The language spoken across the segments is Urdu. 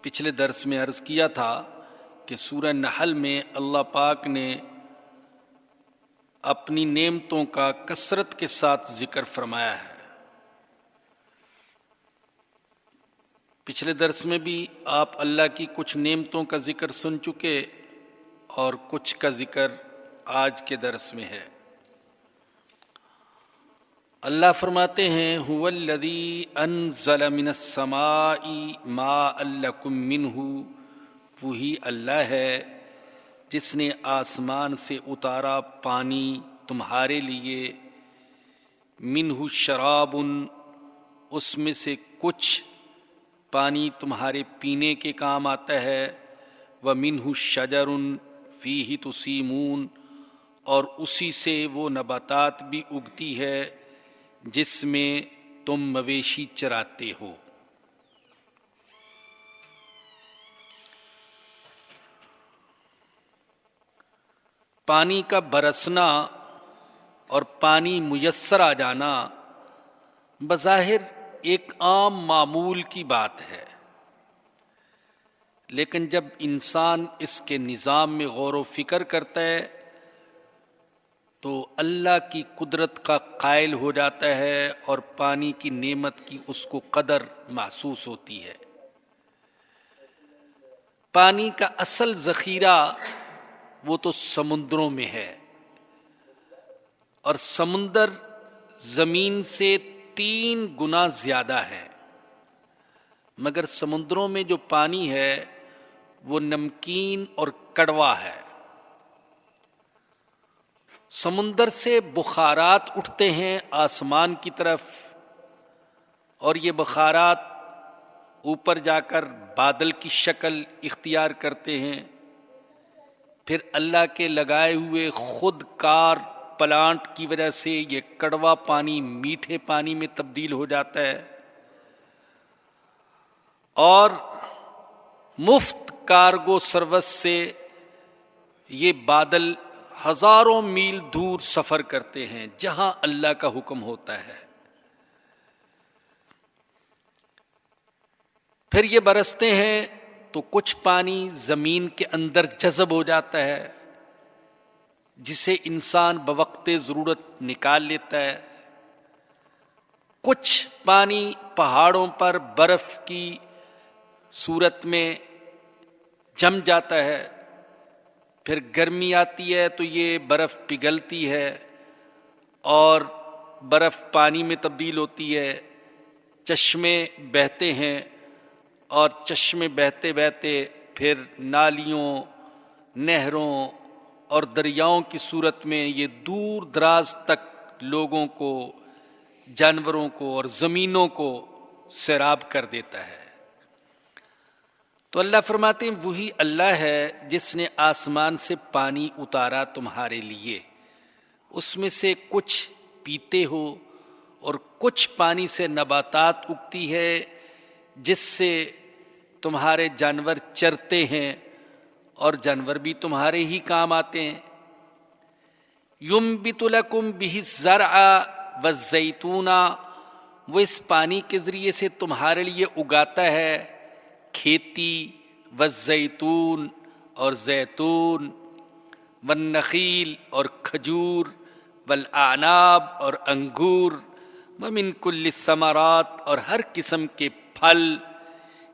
پچھلے درس میں عرض کیا تھا کہ سورہ نحل میں اللہ پاک نے اپنی نعمتوں کا کثرت کے ساتھ ذکر فرمایا ہے۔ پچھلے درس میں بھی آپ اللہ کی کچھ نعمتوں کا ذکر سن چکے اور کچھ کا ذکر آج کے درس میں ہے۔ اللہ فرماتے ہیں هو الذی انزل من السماء ماء لکم منہ، وہی اللہ ہے جس نے آسمان سے اتارا پانی تمہارے لیے، منہ شراب، اس میں سے کچھ پانی تمہارے پینے کے کام آتا ہے، ومنہ شجر فیہ تسیمون، اور اسی سے وہ نباتات بھی اگتی ہے جس میں تم مویشی چراتے ہو۔ پانی کا برسنا اور پانی میسر آ جانا بظاہر ایک عام معمول کی بات ہے، لیکن جب انسان اس کے نظام میں غور و فکر کرتا ہے تو اللہ کی قدرت کا قائل ہو جاتا ہے اور پانی کی نعمت کی اس کو قدر محسوس ہوتی ہے۔ پانی کا اصل ذخیرہ وہ تو سمندروں میں ہے، اور سمندر زمین سے 3 گنا زیادہ ہے، مگر سمندروں میں جو پانی ہے وہ نمکین اور کڑوا ہے۔ سمندر سے بخارات اٹھتے ہیں آسمان کی طرف، اور یہ بخارات اوپر جا کر بادل کی شکل اختیار کرتے ہیں، پھر اللہ کے لگائے ہوئے خود کار پلانٹ کی وجہ سے یہ کڑوا پانی میٹھے پانی میں تبدیل ہو جاتا ہے، اور مفت کارگو سروس سے یہ بادل ہزاروں میل دور سفر کرتے ہیں جہاں اللہ کا حکم ہوتا ہے۔ پھر یہ برستے ہیں تو کچھ پانی زمین کے اندر جذب ہو جاتا ہے جسے انسان بوقت ضرورت نکال لیتا ہے، کچھ پانی پہاڑوں پر برف کی صورت میں جم جاتا ہے، پھر گرمی آتی ہے تو یہ برف پگھلتی ہے اور برف پانی میں تبدیل ہوتی ہے، چشمے بہتے ہیں، اور چشمے بہتے بہتے پھر نالیوں، نہروں اور دریاؤں کی صورت میں یہ دور دراز تک لوگوں کو، جانوروں کو اور زمینوں کو سیراب کر دیتا ہے۔ تو اللہ فرماتے ہیں وہی اللہ ہے جس نے آسمان سے پانی اتارا تمہارے لیے، اس میں سے کچھ پیتے ہو، اور کچھ پانی سے نباتات اگتی ہے جس سے تمہارے جانور چرتے ہیں، اور جانور بھی تمہارے ہی کام آتے ہیں۔ ينبت لكم به الزرع والزیتون، وہ اس پانی کے ذریعے سے تمہارے لیے اگاتا ہے کھیتی، والزیتون اور زیتون، والنخیل اور کھجور، والاعناب اور انگور، ومن کل الثمرات اور ہر قسم کے پھل،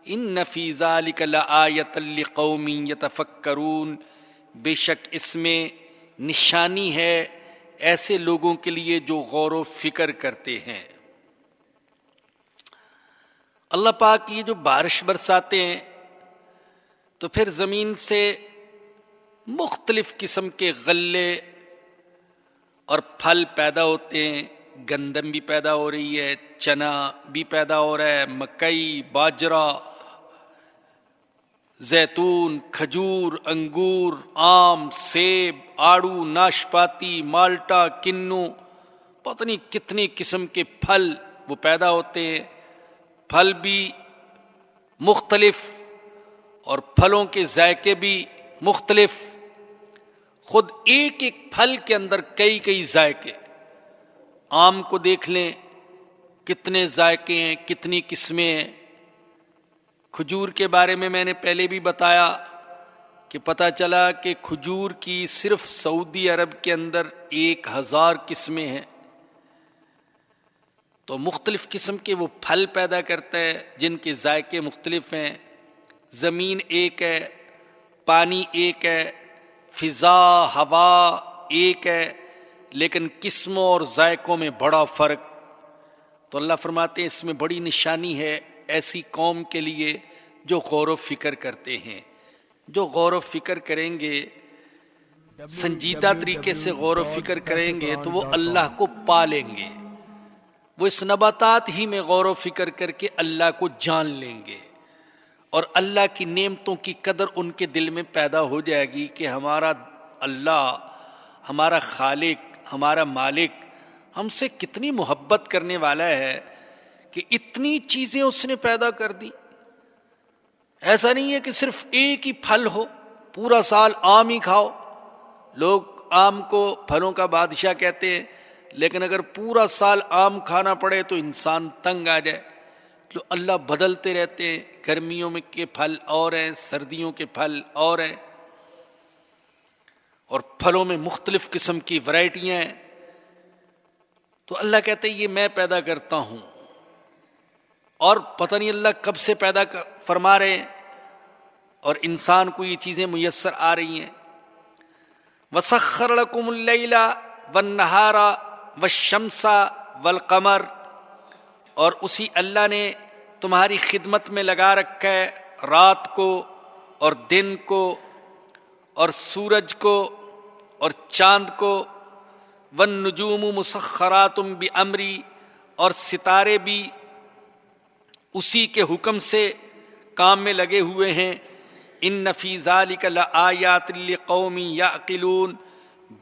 ان فی ذلک لآیۃ لقوم یتفکرون، بے شک اس میں نشانی ہے ایسے لوگوں کے لیے جو غور و فکر کرتے ہیں۔ اللہ پاک یہ جو بارش برساتے ہیں تو پھر زمین سے مختلف قسم کے غلے اور پھل پیدا ہوتے ہیں، گندم بھی پیدا ہو رہی ہے، چنا بھی پیدا ہو رہا ہے، مکئی، باجرہ، زیتون، کھجور، انگور، آم، سیب، آڑو، ناشپاتی، مالٹا، کنو، پتہ نہیں کتنے قسم کے پھل وہ پیدا ہوتے ہیں۔ پھل بھی مختلف اور پھلوں کے ذائقے بھی مختلف، خود ایک ایک پھل کے اندر کئی کئی ذائقے۔ آم کو دیکھ لیں کتنے ذائقے ہیں، کتنی قسمیں ہیں، کھجور کے بارے میں نے پہلے بھی بتایا کہ پتہ چلا کہ کھجور کی صرف سعودی عرب کے اندر 1000 قسمیں ہیں. تو مختلف قسم کے وہ پھل پیدا کرتا ہے جن کے ذائقے مختلف ہیں. زمین ایک ہے، پانی ایک ہے، فضا ہوا ایک ہے، لیکن قسموں اور ذائقوں میں بڑا فرق. تو اللہ فرماتے ہیں اس میں بڑی نشانی ہے ایسی قوم کے لیے جو غور و فکر کرتے ہیں. جو غور و فکر کریں گے، سنجیدہ طریقے سے غور و فکر کریں گے تو وہ اللہ کو پا لیں گے. وہ اس نباتات ہی میں غور و فکر کر کے اللہ کو جان لیں گے، اور اللہ کی نعمتوں کی قدر ان کے دل میں پیدا ہو جائے گی کہ ہمارا اللہ، ہمارا خالق، ہمارا مالک ہم سے کتنی محبت کرنے والا ہے کہ اتنی چیزیں اس نے پیدا کر دی. ایسا نہیں ہے کہ صرف ایک ہی پھل ہو، پورا سال آم ہی کھاؤ. لوگ آم کو پھلوں کا بادشاہ کہتے ہیں، لیکن اگر پورا سال آم کھانا پڑے تو انسان تنگ آ جائے. تو اللہ بدلتے رہتے ہیں، گرمیوں میں کے پھل اور ہیں، سردیوں کے پھل اور ہیں، اور پھلوں میں مختلف قسم کی ورائٹیاں ہیں. تو اللہ کہتے ہیں یہ میں پیدا کرتا ہوں، اور پتہ نہیں اللہ کب سے پیدا فرما رہے ہیں، اور انسان کو یہ چیزیں میسر آ رہی ہیں. وَسَخَّرَ لَكُمُ اللَّيْلَ وَالنَّهَارَ وَالشَّمْسَ وَالْقَمَرَ، اور اسی اللہ نے تمہاری خدمت میں لگا رکھا ہے رات کو اور دن کو، اور سورج کو اور چاند کو. وَالنُّجُومُ مُسَخَّرَاتٌ بِأَمْرِي، اور ستارے بھی اسی کے حکم سے کام میں لگے ہوئے ہیں. ان فی ذلک لآیات لقوم یعقلون،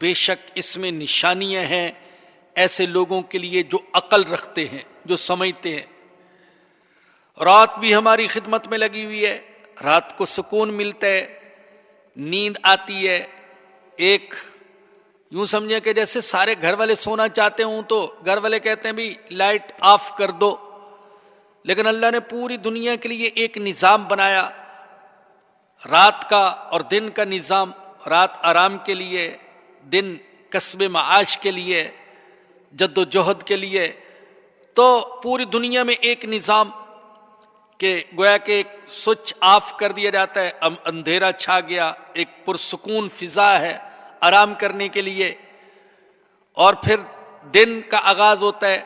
بے شک اس میں نشانیاں ہیں ایسے لوگوں کے لیے جو عقل رکھتے ہیں، جو سمجھتے ہیں. رات بھی ہماری خدمت میں لگی ہوئی ہے، رات کو سکون ملتا ہے، نیند آتی ہے. ایک یوں سمجھے کہ جیسے سارے گھر والے سونا چاہتے ہوں تو گھر والے کہتے ہیں بھی لائٹ آف کر دو، لیکن اللہ نے پوری دنیا کے لیے ایک نظام بنایا، رات کا اور دن کا نظام. رات آرام کے لیے، دن کسب معاش کے لیے، جد و جہد کے لیے. تو پوری دنیا میں ایک نظام کہ گویا کہ ایک سوئچ آف کر دیا جاتا ہے، اب اندھیرا چھا گیا، ایک پرسکون فضا ہے آرام کرنے کے لیے، اور پھر دن کا آغاز ہوتا ہے.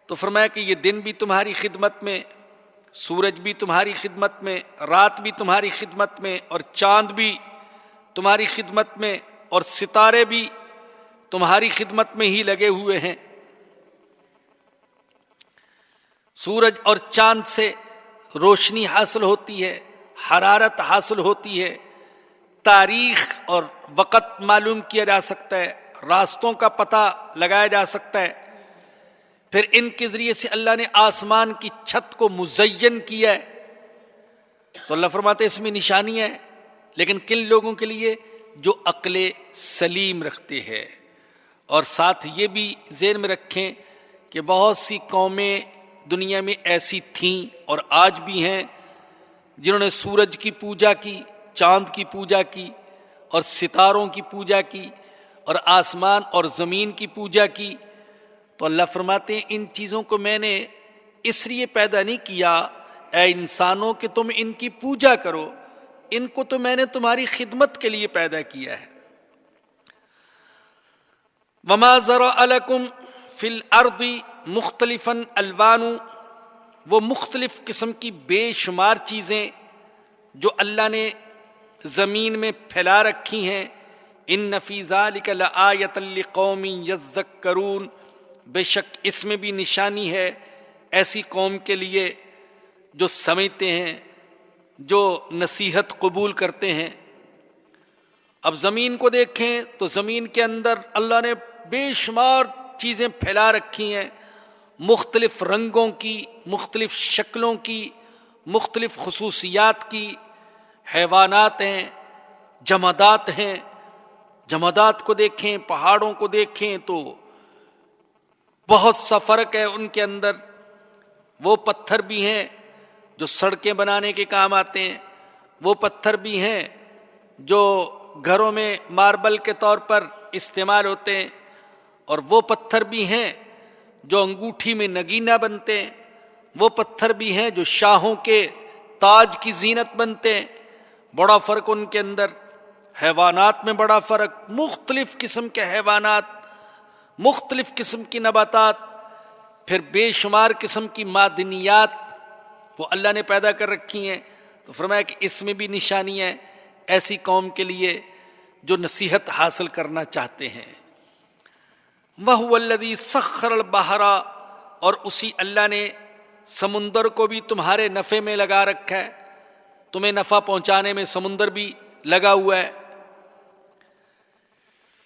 تو فرمایا کہ یہ دن بھی تمہاری خدمت میں، سورج بھی تمہاری خدمت میں، رات بھی تمہاری خدمت میں، اور چاند بھی تمہاری خدمت میں، اور ستارے بھی تمہاری خدمت میں ہی لگے ہوئے ہیں. سورج اور چاند سے روشنی حاصل ہوتی ہے، حرارت حاصل ہوتی ہے، تاریخ اور وقت معلوم کیا جا سکتا ہے، راستوں کا پتہ لگایا جا سکتا ہے. پھر ان کے ذریعے سے اللہ نے آسمان کی چھت کو مزین کیا ہے. تو اللہ فرماتے ہیں اس میں نشانیاں ہیں، لیکن کن لوگوں کے لیے؟ جو عقل سلیم رکھتے ہیں. اور ساتھ یہ بھی ذہن میں رکھیں کہ بہت سی قومیں دنیا میں ایسی تھیں اور آج بھی ہیں جنہوں نے سورج کی پوجا کی، چاند کی پوجا کی، اور ستاروں کی پوجا کی، اور آسمان اور زمین کی پوجا کی. تو اللہ فرماتے ہیں ان چیزوں کو میں نے اس لیے پیدا نہیں کیا اے انسانوں کہ تم ان کی پوجا کرو، ان کو تو میں نے تمہاری خدمت کے لیے پیدا کیا ہے. وَمَا زَرَعَ لَكُمْ فِي الْأَرْضِ مُخْتَلِفًا أَلْوَانُ، وہ مختلف قسم کی بے شمار چیزیں جو اللہ نے زمین میں پھیلا رکھی ہیں. ان فی ذلک لآیۃ لقوم یذکرون، بے شک اس میں بھی نشانی ہے ایسی قوم کے لیے جو سمجھتے ہیں، جو نصیحت قبول کرتے ہیں. اب زمین کو دیکھیں تو زمین کے اندر اللہ نے بے شمار چیزیں پھیلا رکھی ہیں، مختلف رنگوں کی، مختلف شکلوں کی، مختلف خصوصیات کی. حیوانات ہیں، جمادات ہیں. جمادات کو دیکھیں، پہاڑوں کو دیکھیں تو بہت سا فرق ہے ان کے اندر. وہ پتھر بھی ہیں جو سڑکیں بنانے کے کام آتے ہیں، وہ پتھر بھی ہیں جو گھروں میں ماربل کے طور پر استعمال ہوتے ہیں، اور وہ پتھر بھی ہیں جو انگوٹھی میں نگینہ بنتے ہیں، وہ پتھر بھی ہیں جو شاہوں کے تاج کی زینت بنتے ہیں۔ بڑا فرق ان کے اندر، حیوانات میں بڑا فرق، مختلف قسم کے حیوانات، مختلف قسم کی نباتات، پھر بے شمار قسم کی معدنیات وہ اللہ نے پیدا کر رکھی ہیں۔ تو فرمایا کہ اس میں بھی نشانیاں ہیں ایسی قوم کے لیے جو نصیحت حاصل کرنا چاہتے ہیں۔ وَهُوَ الَّذِي سَخَّرَ الْبَحْرَ، اور اسی اللہ نے سمندر کو بھی تمہارے نفع میں لگا رکھا ہے، تمہیں نفع پہنچانے میں سمندر بھی لگا ہوا ہے۔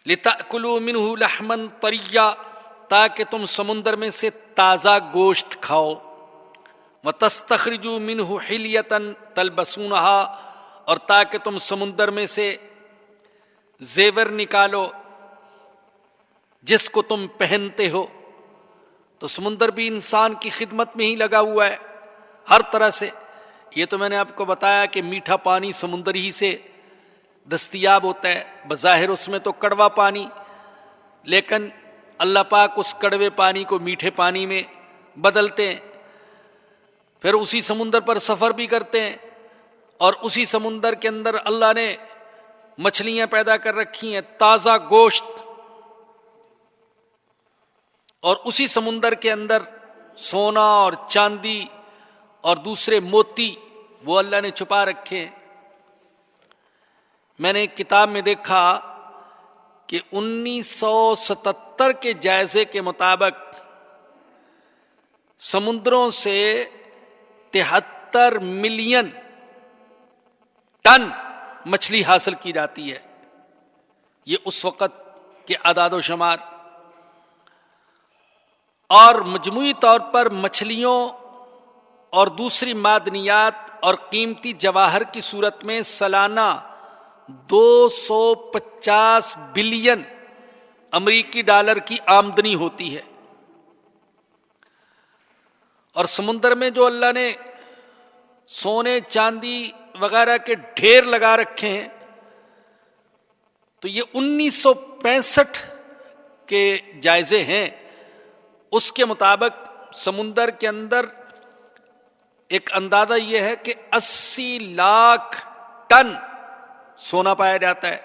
لِتَأْكُلُوا مِنْهُ لَحْمًا طَرِيًّا، تاکہ تم سمندر میں سے تازہ گوشت کھاؤ۔ وَتَسْتَخْرِجُوا مِنْهُ حِلْيَةً تَلْبَسُونَهَا، اور تاکہ تم سمندر میں سے زیور نکالو جس کو تم پہنتے ہو۔ تو سمندر بھی انسان کی خدمت میں ہی لگا ہوا ہے ہر طرح سے۔ یہ تو میں نے آپ کو بتایا کہ میٹھا پانی سمندر ہی سے دستیاب ہوتا ہے، بظاہر اس میں تو کڑوا پانی، لیکن اللہ پاک اس کڑوے پانی کو میٹھے پانی میں بدلتے ہیں، پھر اسی سمندر پر سفر بھی کرتے ہیں، اور اسی سمندر کے اندر اللہ نے مچھلیاں پیدا کر رکھی ہیں، تازہ گوشت، اور اسی سمندر کے اندر سونا اور چاندی اور دوسرے موتی وہ اللہ نے چھپا رکھے ہیں۔ میں نے ایک کتاب میں دیکھا کہ 1977 کے جائزے کے مطابق سمندروں سے 73 ملین ٹن مچھلی حاصل کی جاتی ہے۔ یہ اس وقت کے اعداد و شمار، اور مجموعی طور پر مچھلیوں اور دوسری معدنیات اور قیمتی جواہر کی صورت میں سالانہ 250 بلین امریکی ڈالر کی آمدنی ہوتی ہے۔ اور سمندر میں جو اللہ نے سونے چاندی وغیرہ کے ڈھیر لگا رکھے ہیں، تو یہ 1965 کے جائزے ہیں، اس کے مطابق سمندر کے اندر ایک اندازہ یہ ہے کہ 80 لاکھ ٹن سونا پایا جاتا ہے،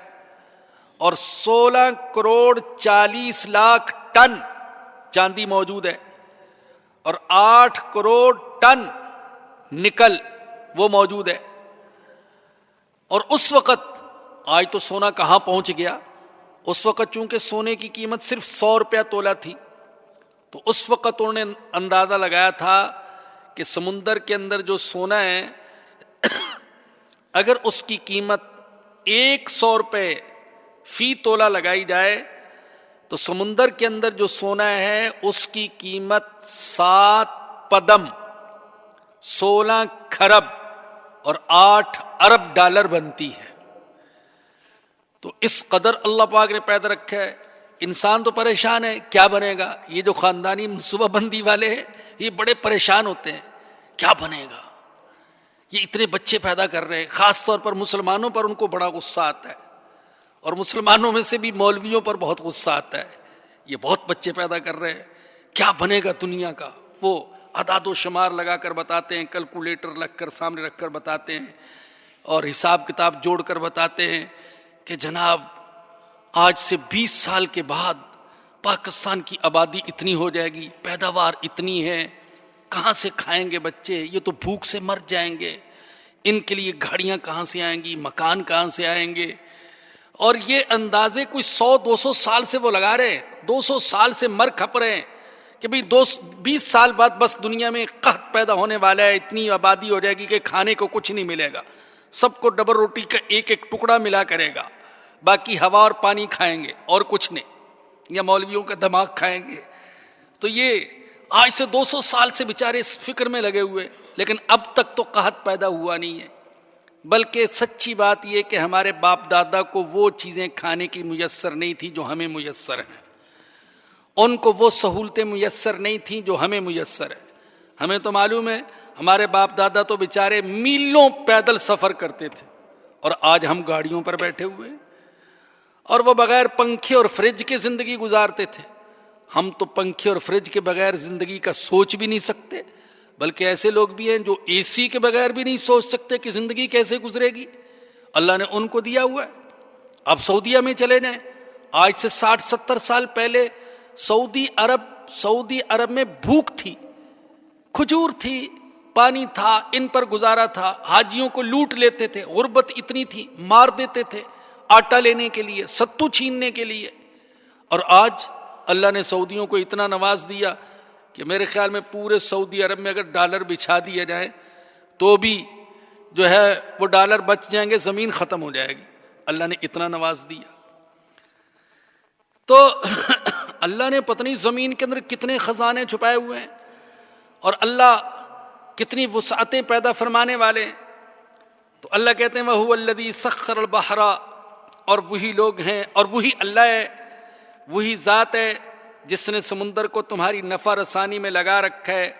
اور 16 کروڑ 40 لاکھ ٹن چاندی موجود ہے، اور 8 کروڑ ٹن نکل وہ موجود ہے۔ اور اس وقت، آج تو سونا کہاں پہنچ گیا، اس وقت چونکہ سونے کی قیمت صرف 100 روپیہ تولہ تھی، تو اس وقت انہوں نے اندازہ لگایا تھا کہ سمندر کے اندر جو سونا ہے، اگر اس کی قیمت 100 روپے فی تولہ لگائی جائے تو سمندر کے اندر جو سونا ہے اس کی قیمت 7 پدم 16 کھرب اور 8 ارب ڈالر بنتی ہے۔ تو اس قدر اللہ پاک نے پیدا رکھا ہے۔ انسان تو پریشان ہے، کیا بنے گا؟ یہ جو خاندانی منصوبہ بندی والے ہیں یہ بڑے پریشان ہوتے ہیں، کیا بنے گا؟ یہ اتنے بچے پیدا کر رہے ہیں، خاص طور پر مسلمانوں پر ان کو بڑا غصہ آتا ہے، اور مسلمانوں میں سے بھی مولویوں پر بہت غصہ آتا ہے، یہ بہت بچے پیدا کر رہے ہیں، کیا بنے گا دنیا کا؟ وہ اعداد و شمار لگا کر بتاتے ہیں، کیلکولیٹر رکھ کر سامنے رکھ کر بتاتے ہیں، اور حساب کتاب جوڑ کر بتاتے ہیں کہ جناب آج سے 20 سال کے بعد پاکستان کی آبادی اتنی ہو جائے گی، پیداوار اتنی ہے، کہاں سے کھائیں گے بچے؟ یہ تو بھوک سے مر جائیں گے، ان کے لیے گاڑیاں کہاں سے آئیں گی، مکان کہاں سے آئیں گے؟ اور یہ اندازے کوئی 100-200 سال سے وہ لگا رہے ہیں، 200 سال سے مر کھپ رہے ہیں کہ بھئی 20 سال بعد بس دنیا میں قحط پیدا ہونے والا ہے، اتنی آبادی ہو جائے گی کہ کھانے کو کچھ نہیں ملے گا، سب کو ڈبل روٹی کا ایک ایک ٹکڑا ملا کرے گا، باقی ہوا اور پانی کھائیں گے اور کچھ نہیں، یا مولویوں کا دماغ کھائیں گے۔ تو یہ آج سے 200 سال سے بیچارے اس فکر میں لگے ہوئے، لیکن اب تک تو قحط پیدا ہوا نہیں ہے، بلکہ سچی بات یہ کہ ہمارے باپ دادا کو وہ چیزیں کھانے کی میسر نہیں تھی جو ہمیں میسر ہیں، ان کو وہ سہولتیں میسر نہیں تھیں جو ہمیں میسر ہے۔ ہمیں تو معلوم ہے ہمارے باپ دادا تو بیچارے میلوں پیدل سفر کرتے تھے، اور آج ہم گاڑیوں پر بیٹھے ہوئے ہیں، اور وہ بغیر پنکھے اور فریج کے زندگی گزارتے تھے۔ ہم تو پنکھے اور فریج کے بغیر زندگی کا سوچ بھی نہیں سکتے، بلکہ ایسے لوگ بھی ہیں جو اے سی کے بغیر بھی نہیں سوچ سکتے کہ زندگی کیسے گزرے گی۔ اللہ نے ان کو دیا ہوا ہے۔ اب سعودیہ میں چلے جائیں، آج سے 60-70 سال پہلے سعودی عرب میں بھوک تھی، کھجور تھی، پانی تھا، ان پر گزارا تھا، حاجیوں کو لوٹ لیتے تھے، غربت اتنی تھی مار دیتے تھے آٹا لینے کے لیے، ستو چھیننے کے لیے۔ اور آج اللہ نے سعودیوں کو اتنا نواز دیا کہ میرے خیال میں پورے سعودی عرب میں اگر ڈالر بچھا دیے جائیں تو بھی جو ہے وہ ڈالر بچ جائیں گے، زمین ختم ہو جائے گی۔ اللہ نے اتنا نواز دیا۔ تو اللہ نے پتہ نہیں زمین کے اندر کتنے خزانے چھپائے ہوئے ہیں، اور اللہ کتنی وسعتیں پیدا فرمانے والے ہیں۔ تو اللہ کہتے ہیں وَهُوَ الَّذِي سَخَّرَ الْبَحْرَ، اور وہی لوگ ہیں اور وہی اللہ ہے، وہی ذات ہے جس نے سمندر کو تمہاری نفع رسانی میں لگا رکھا ہے،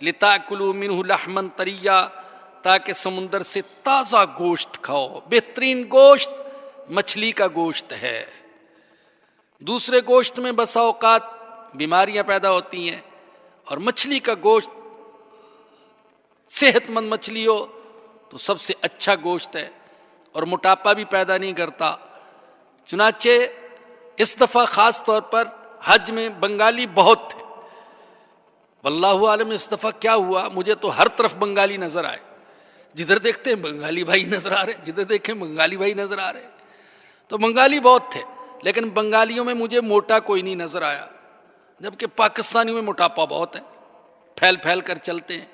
لِتَأْكُلُوا مِنْهُ لَحْمًا طَرِيًّا، تاکہ سمندر سے تازہ گوشت کھاؤ۔ بہترین گوشت مچھلی کا گوشت ہے۔ دوسرے گوشت میں بسا اوقات بیماریاں پیدا ہوتی ہیں، اور مچھلی کا گوشت صحت مند مچھلی ہو تو سب سے اچھا گوشت ہے، اور موٹاپا بھی پیدا نہیں کرتا۔ چنانچہ اس دفعہ خاص طور پر حج میں بنگالی بہت تھے۔ واللہ عالم اس دفعہ کیا ہوا، مجھے تو ہر طرف بنگالی نظر آئے، جدھر دیکھتے ہیں بنگالی بھائی نظر آ رہے، جدھر دیکھیں بنگالی بھائی نظر آ رہے۔ تو بنگالی بہت تھے، لیکن بنگالیوں میں مجھے موٹا کوئی نہیں نظر آیا، جبکہ پاکستانیوں میں موٹاپا بہت ہے، پھیل پھیل کر چلتے ہیں۔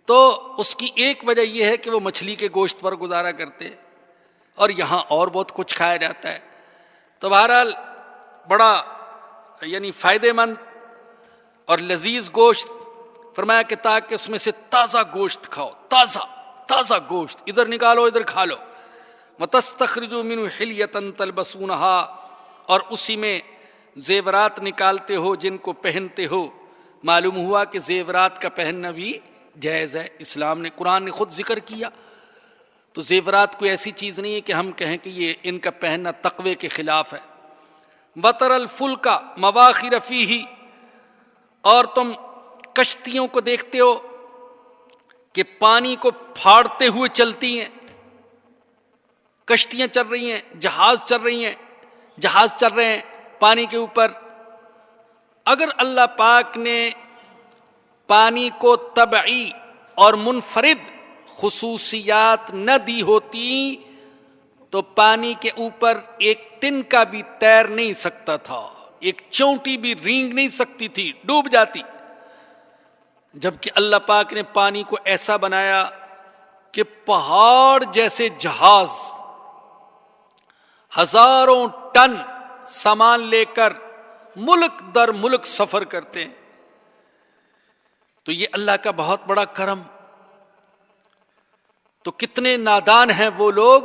تو اس کی ایک وجہ یہ ہے کہ وہ مچھلی کے گوشت پر گزارا کرتے ہیں، اور یہاں اور بہت کچھ کھایا جاتا ہے۔ تو بہرحال بڑا یعنی فائدہ مند اور لذیذ گوشت، فرمایا کہ تاکہ اس میں سے تازہ گوشت کھاؤ، تازہ گوشت ادھر نکالو ادھر کھا لو۔ وَتَسْتَخْرِجُوا مِنْهُ حِلْيَةً تَلْبَسُونَهَا، اور اسی میں زیورات نکالتے ہو جن کو پہنتے ہو۔ معلوم ہوا کہ زیورات کا پہننا بھی جائز ہے، اسلام نے، قرآن نے خود ذکر کیا۔ تو زیورات کوئی ایسی چیز نہیں ہے کہ ہم کہیں کہ یہ ان کا پہننا تقوی کے خلاف ہے۔ وَتَرَى الْفُلْكَ مَوَاخِرَ فِيهِ، اور تم کشتیوں کو دیکھتے ہو کہ پانی کو پھاڑتے ہوئے چلتی ہیں، کشتیاں چل رہی ہیں، جہاز چل رہے ہیں پانی کے اوپر۔ اگر اللہ پاک نے پانی کو طبعی اور منفرد خصوصیات نہ دی ہوتی تو پانی کے اوپر ایک تنکا بھی تیر نہیں سکتا تھا، ایک چونٹی بھی رینگ نہیں سکتی تھی، ڈوب جاتی۔ جبکہ اللہ پاک نے پانی کو ایسا بنایا کہ پہاڑ جیسے جہاز ہزاروں ٹن سامان لے کر ملک در ملک سفر کرتے ہیں۔ تو یہ اللہ کا بہت بڑا کرم۔ تو کتنے نادان ہیں وہ لوگ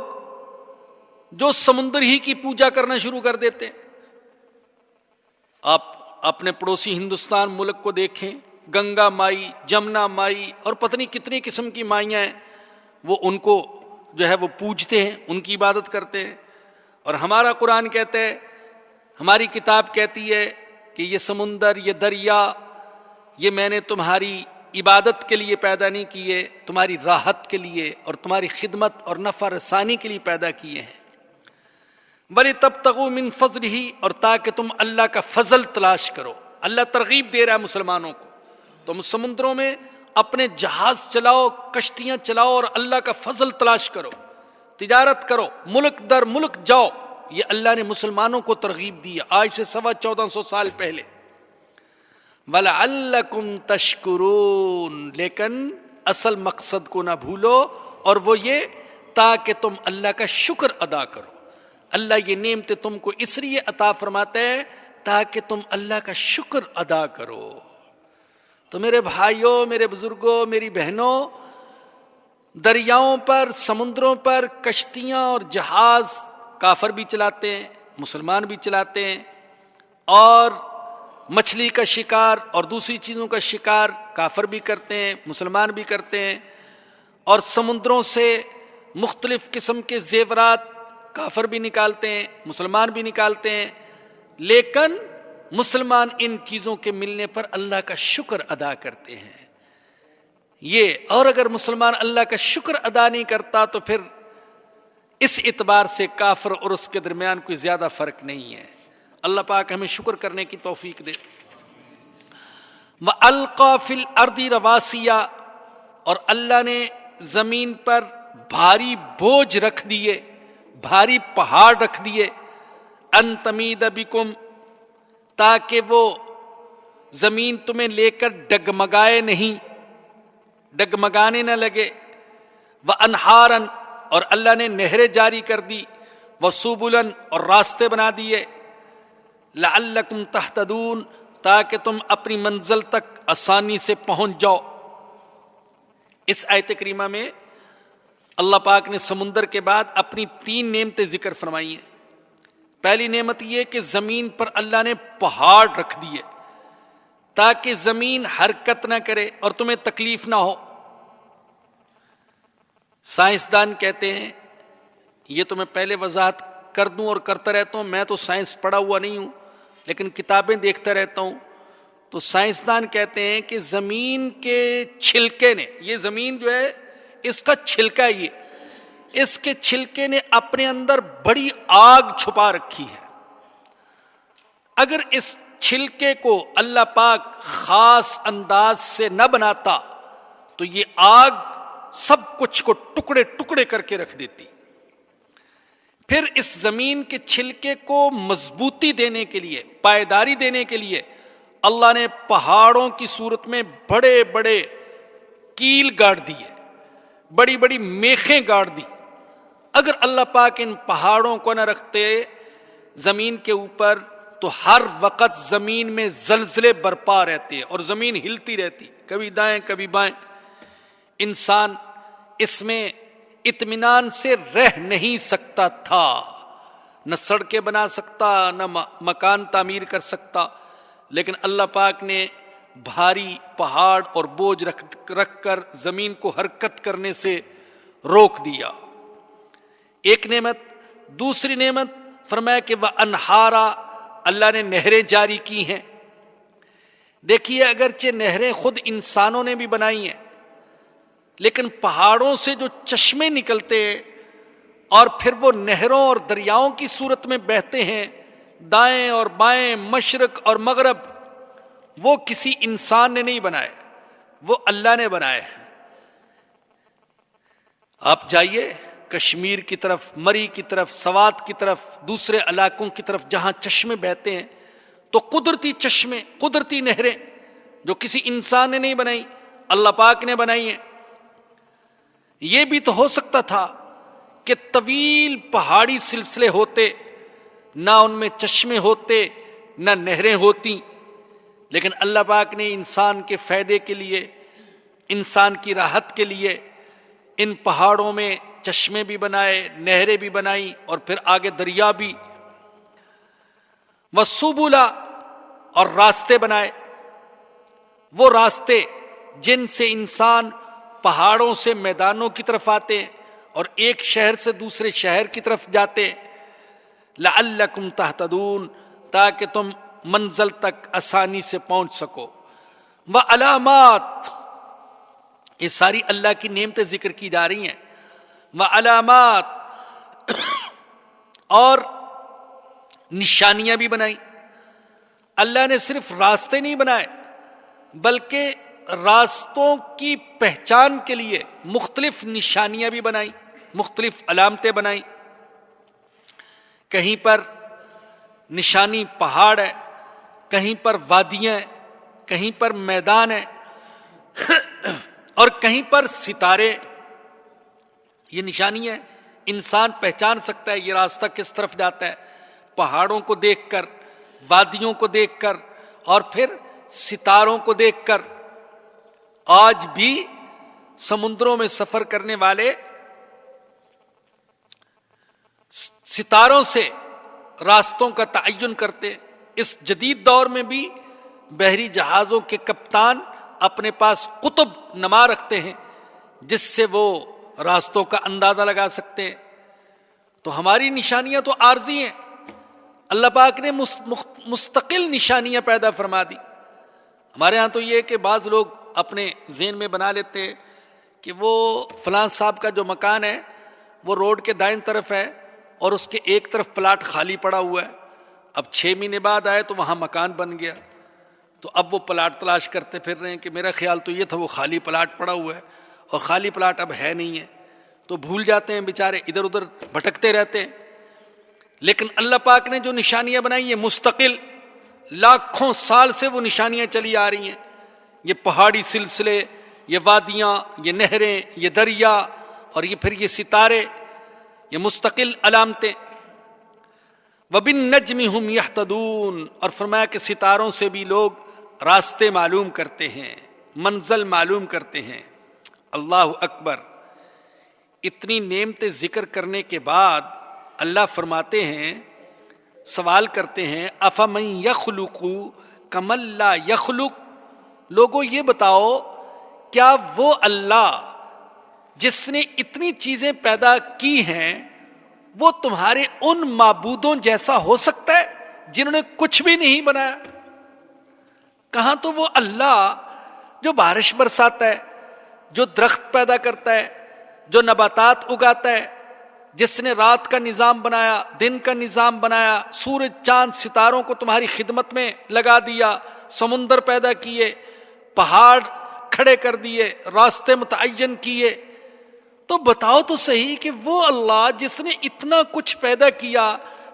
جو سمندر ہی کی پوجا کرنا شروع کر دیتے ہیں۔ آپ اپنے پڑوسی ہندوستان ملک کو دیکھیں، گنگا مائی، جمنا مائی اور پتہ نہیں کتنی قسم کی مائیاں ہیں، وہ ان کو جو ہے وہ پوجتے ہیں، ان کی عبادت کرتے ہیں۔ اور ہمارا قرآن کہتا ہے، ہماری کتاب کہتی ہے کہ یہ سمندر، یہ دریا، یہ میں نے تمہاری عبادت کے لیے پیدا نہیں کیے، تمہاری راحت کے لیے اور تمہاری خدمت اور نفع رسانی کے لیے پیدا کیے ہیں۔ وَلِتَبْتَغُوا مِنْ فَضْلِهِ، اور تاکہ تم اللہ کا فضل تلاش کرو۔ اللہ ترغیب دے رہا ہے مسلمانوں کو، تم سمندروں میں اپنے جہاز چلاؤ، کشتیاں چلاؤ اور اللہ کا فضل تلاش کرو، تجارت کرو، ملک در ملک جاؤ۔ یہ اللہ نے مسلمانوں کو ترغیب دی ہے آج سے 1450 سال پہلے۔ وَلَعَلَّكُمْ تَشْكُرُونَ، لیکن اصل مقصد کو نہ بھولو، اور وہ یہ تاکہ تم اللہ کا شکر ادا کرو۔ اللہ یہ نعمتیں تم کو اس لیے عطا فرماتا ہے تاکہ تم اللہ کا شکر ادا کرو۔ تو میرے بھائیوں، میرے بزرگوں، میری بہنوں، دریاؤں پر، سمندروں پر کشتیاں اور جہاز کافر بھی چلاتے ہیں، مسلمان بھی چلاتے ہیں، اور مچھلی کا شکار اور دوسری چیزوں کا شکار کافر بھی کرتے ہیں، مسلمان بھی کرتے ہیں، اور سمندروں سے مختلف قسم کے زیورات کافر بھی نکالتے ہیں، مسلمان بھی نکالتے ہیں، لیکن مسلمان ان چیزوں کے ملنے پر اللہ کا شکر ادا کرتے ہیں۔ یہ اور اگر مسلمان اللہ کا شکر ادا نہیں کرتا تو پھر اس اعتبار سے کافر اور اس کے درمیان کوئی زیادہ فرق نہیں ہے۔ اللہ پاک ہمیں شکر کرنے کی توفیق دے۔ وَأَلْقَى فِي الْأَرْضِ رَوَاسِيَ، اور اللہ نے زمین پر بھاری بوجھ رکھ دیے، بھاری پہاڑ رکھ دیے، ان تمید بکم، تاکہ وہ زمین تمہیں لے کر ڈگمگائے نہیں، ڈگمگانے نہ لگے، وانہارن، اور اللہ نے نہریں جاری کر دی، وسبلن، اور راستے بنا دیے، لعلکم تہتدون، تاکہ تم اپنی منزل تک آسانی سے پہنچ جاؤ۔ اس آیت کریمہ میں اللہ پاک نے سمندر کے بعد اپنی 3 نعمتیں ذکر فرمائی ہیں۔ پہلی نعمت یہ کہ زمین پر اللہ نے پہاڑ رکھ دیے تاکہ زمین حرکت نہ کرے اور تمہیں تکلیف نہ ہو۔ سائنسدان کہتے ہیں، یہ تو میں پہلے وضاحت کر دوں اور کرتا رہتا ہوں، میں تو سائنس پڑھا ہوا نہیں ہوں لیکن کتابیں دیکھتا رہتا ہوں، تو سائنسدان کہتے ہیں کہ زمین کے چھلکے نے، یہ زمین جو ہے اس کا چھلکا، یہ اس کے چھلکے نے اپنے اندر بڑی آگ چھپا رکھی ہے۔ اگر اس چھلکے کو اللہ پاک خاص انداز سے نہ بناتا تو یہ آگ سب کچھ کو ٹکڑے ٹکڑے کر کے رکھ دیتی۔ پھر اس زمین کے چھلکے کو مضبوطی دینے کے لیے، پائیداری دینے کے لیے اللہ نے پہاڑوں کی صورت میں بڑے بڑے کیل گاڑ دیے، بڑی بڑی میخیں گاڑ دی۔ اگر اللہ پاک ان پہاڑوں کو نہ رکھتے زمین کے اوپر تو ہر وقت زمین میں زلزلے برپا رہتے اور زمین ہلتی رہتی، کبھی دائیں کبھی بائیں۔ انسان اس میں اطمینان سے رہ نہیں سکتا تھا، نہ سڑکیں بنا سکتا، نہ مکان تعمیر کر سکتا، لیکن اللہ پاک نے بھاری پہاڑ اور بوجھ رکھ کر زمین کو حرکت کرنے سے روک دیا۔ ایک نعمت۔ دوسری نعمت فرمایا کہ وَأَنْهَارًا، اللہ نے نہریں جاری کی ہیں۔ دیکھیے اگرچہ نہریں خود انسانوں نے بھی بنائی ہیں، لیکن پہاڑوں سے جو چشمے نکلتے ہیں اور پھر وہ نہروں اور دریاؤں کی صورت میں بہتے ہیں دائیں اور بائیں، مشرق اور مغرب، وہ کسی انسان نے نہیں بنائے، وہ اللہ نے بنائے۔ آپ جائیے کشمیر کی طرف، مری کی طرف، سوات کی طرف، دوسرے علاقوں کی طرف جہاں چشمے بہتے ہیں تو قدرتی چشمے، قدرتی نہریں جو کسی انسان نے نہیں بنائی، اللہ پاک نے بنائی ہیں۔ یہ بھی تو ہو سکتا تھا کہ طویل پہاڑی سلسلے ہوتے، نہ ان میں چشمے ہوتے نہ نہریں ہوتی، لیکن اللہ پاک نے انسان کے فائدے کے لیے، انسان کی راحت کے لیے ان پہاڑوں میں چشمے بھی بنائے، نہریں بھی بنائی، اور پھر آگے دریا بھی۔ وَالسُّبُلَ، اور راستے بنائے، وہ راستے جن سے انسان پہاڑوں سے میدانوں کی طرف آتے اور ایک شہر سے دوسرے شہر کی طرف جاتے، لعلکم تہتدون، تاکہ تم منزل تک آسانی سے پہنچ سکو۔ وعلامات، یہ ساری اللہ کی نعمتیں ذکر کی جا رہی ہیں۔ وعلامات، اور نشانیاں بھی بنائی۔ اللہ نے صرف راستے نہیں بنائے بلکہ راستوں کی پہچان کے لیے مختلف نشانیاں بھی بنائی، مختلف علامتیں بنائی۔ کہیں پر نشانی پہاڑ ہے، کہیں پر وادیاں ہیں، کہیں پر میدان ہے، اور کہیں پر ستارے۔ یہ نشانی ہے، انسان پہچان سکتا ہے یہ راستہ کس طرف جاتا ہے پہاڑوں کو دیکھ کر، وادیوں کو دیکھ کر، اور پھر ستاروں کو دیکھ کر۔ آج بھی سمندروں میں سفر کرنے والے ستاروں سے راستوں کا تعین کرتے۔ اس جدید دور میں بھی بحری جہازوں کے کپتان اپنے پاس قطب نما رکھتے ہیں جس سے وہ راستوں کا اندازہ لگا سکتے ہیں. تو ہماری نشانیاں تو عارضی ہیں، اللہ پاک نے مستقل نشانیاں پیدا فرما دی. ہمارے ہاں تو یہ کہ بعض لوگ اپنے ذہن میں بنا لیتے ہیں کہ وہ فلاں صاحب کا جو مکان ہے وہ روڈ کے دائیں طرف ہے اور اس کے ایک طرف پلاٹ خالی پڑا ہوا ہے. اب 6 مہینے بعد آئے تو وہاں مکان بن گیا، تو اب وہ پلاٹ تلاش کرتے پھر رہے ہیں کہ میرا خیال تو یہ تھا وہ خالی پلاٹ پڑا ہوا ہے اور خالی پلاٹ اب ہے نہیں ہے، تو بھول جاتے ہیں بیچارے، ادھر ادھر بھٹکتے رہتے ہیں. لیکن اللہ پاک نے جو نشانیاں بنائی ہیں مستقل لاکھوں سال سے وہ نشانیاں چلی آ رہی ہیں. یہ پہاڑی سلسلے، یہ وادیاں، یہ نہریں، یہ دریا اور یہ پھر یہ ستارے، یہ مستقل علامتیں. وَبِالنَّجْمِ هُمْ يَهْتَدُونَ، اور فرمایا کہ ستاروں سے بھی لوگ راستے معلوم کرتے ہیں، منزل معلوم کرتے ہیں. اللہ اکبر. اتنی نعمتیں ذکر کرنے کے بعد اللہ فرماتے ہیں، سوال کرتے ہیں أَفَمَنْ يَخْلُقُ كَمَنْ لَا يَخْلُقُ، لوگوں یہ بتاؤ کیا وہ اللہ جس نے اتنی چیزیں پیدا کی ہیں وہ تمہارے ان معبودوں جیسا ہو سکتا ہے جنہوں نے کچھ بھی نہیں بنایا؟ کہاں تو وہ اللہ جو بارش برساتا ہے، جو درخت پیدا کرتا ہے، جو نباتات اگاتا ہے، جس نے رات کا نظام بنایا، دن کا نظام بنایا، سورج چاند ستاروں کو تمہاری خدمت میں لگا دیا، سمندر پیدا کیے، پہاڑ کھڑے کر دیے، راستے متعین کیے. تو بتاؤ تو صحیح کہ وہ اللہ جس نے اتنا کچھ پیدا کیا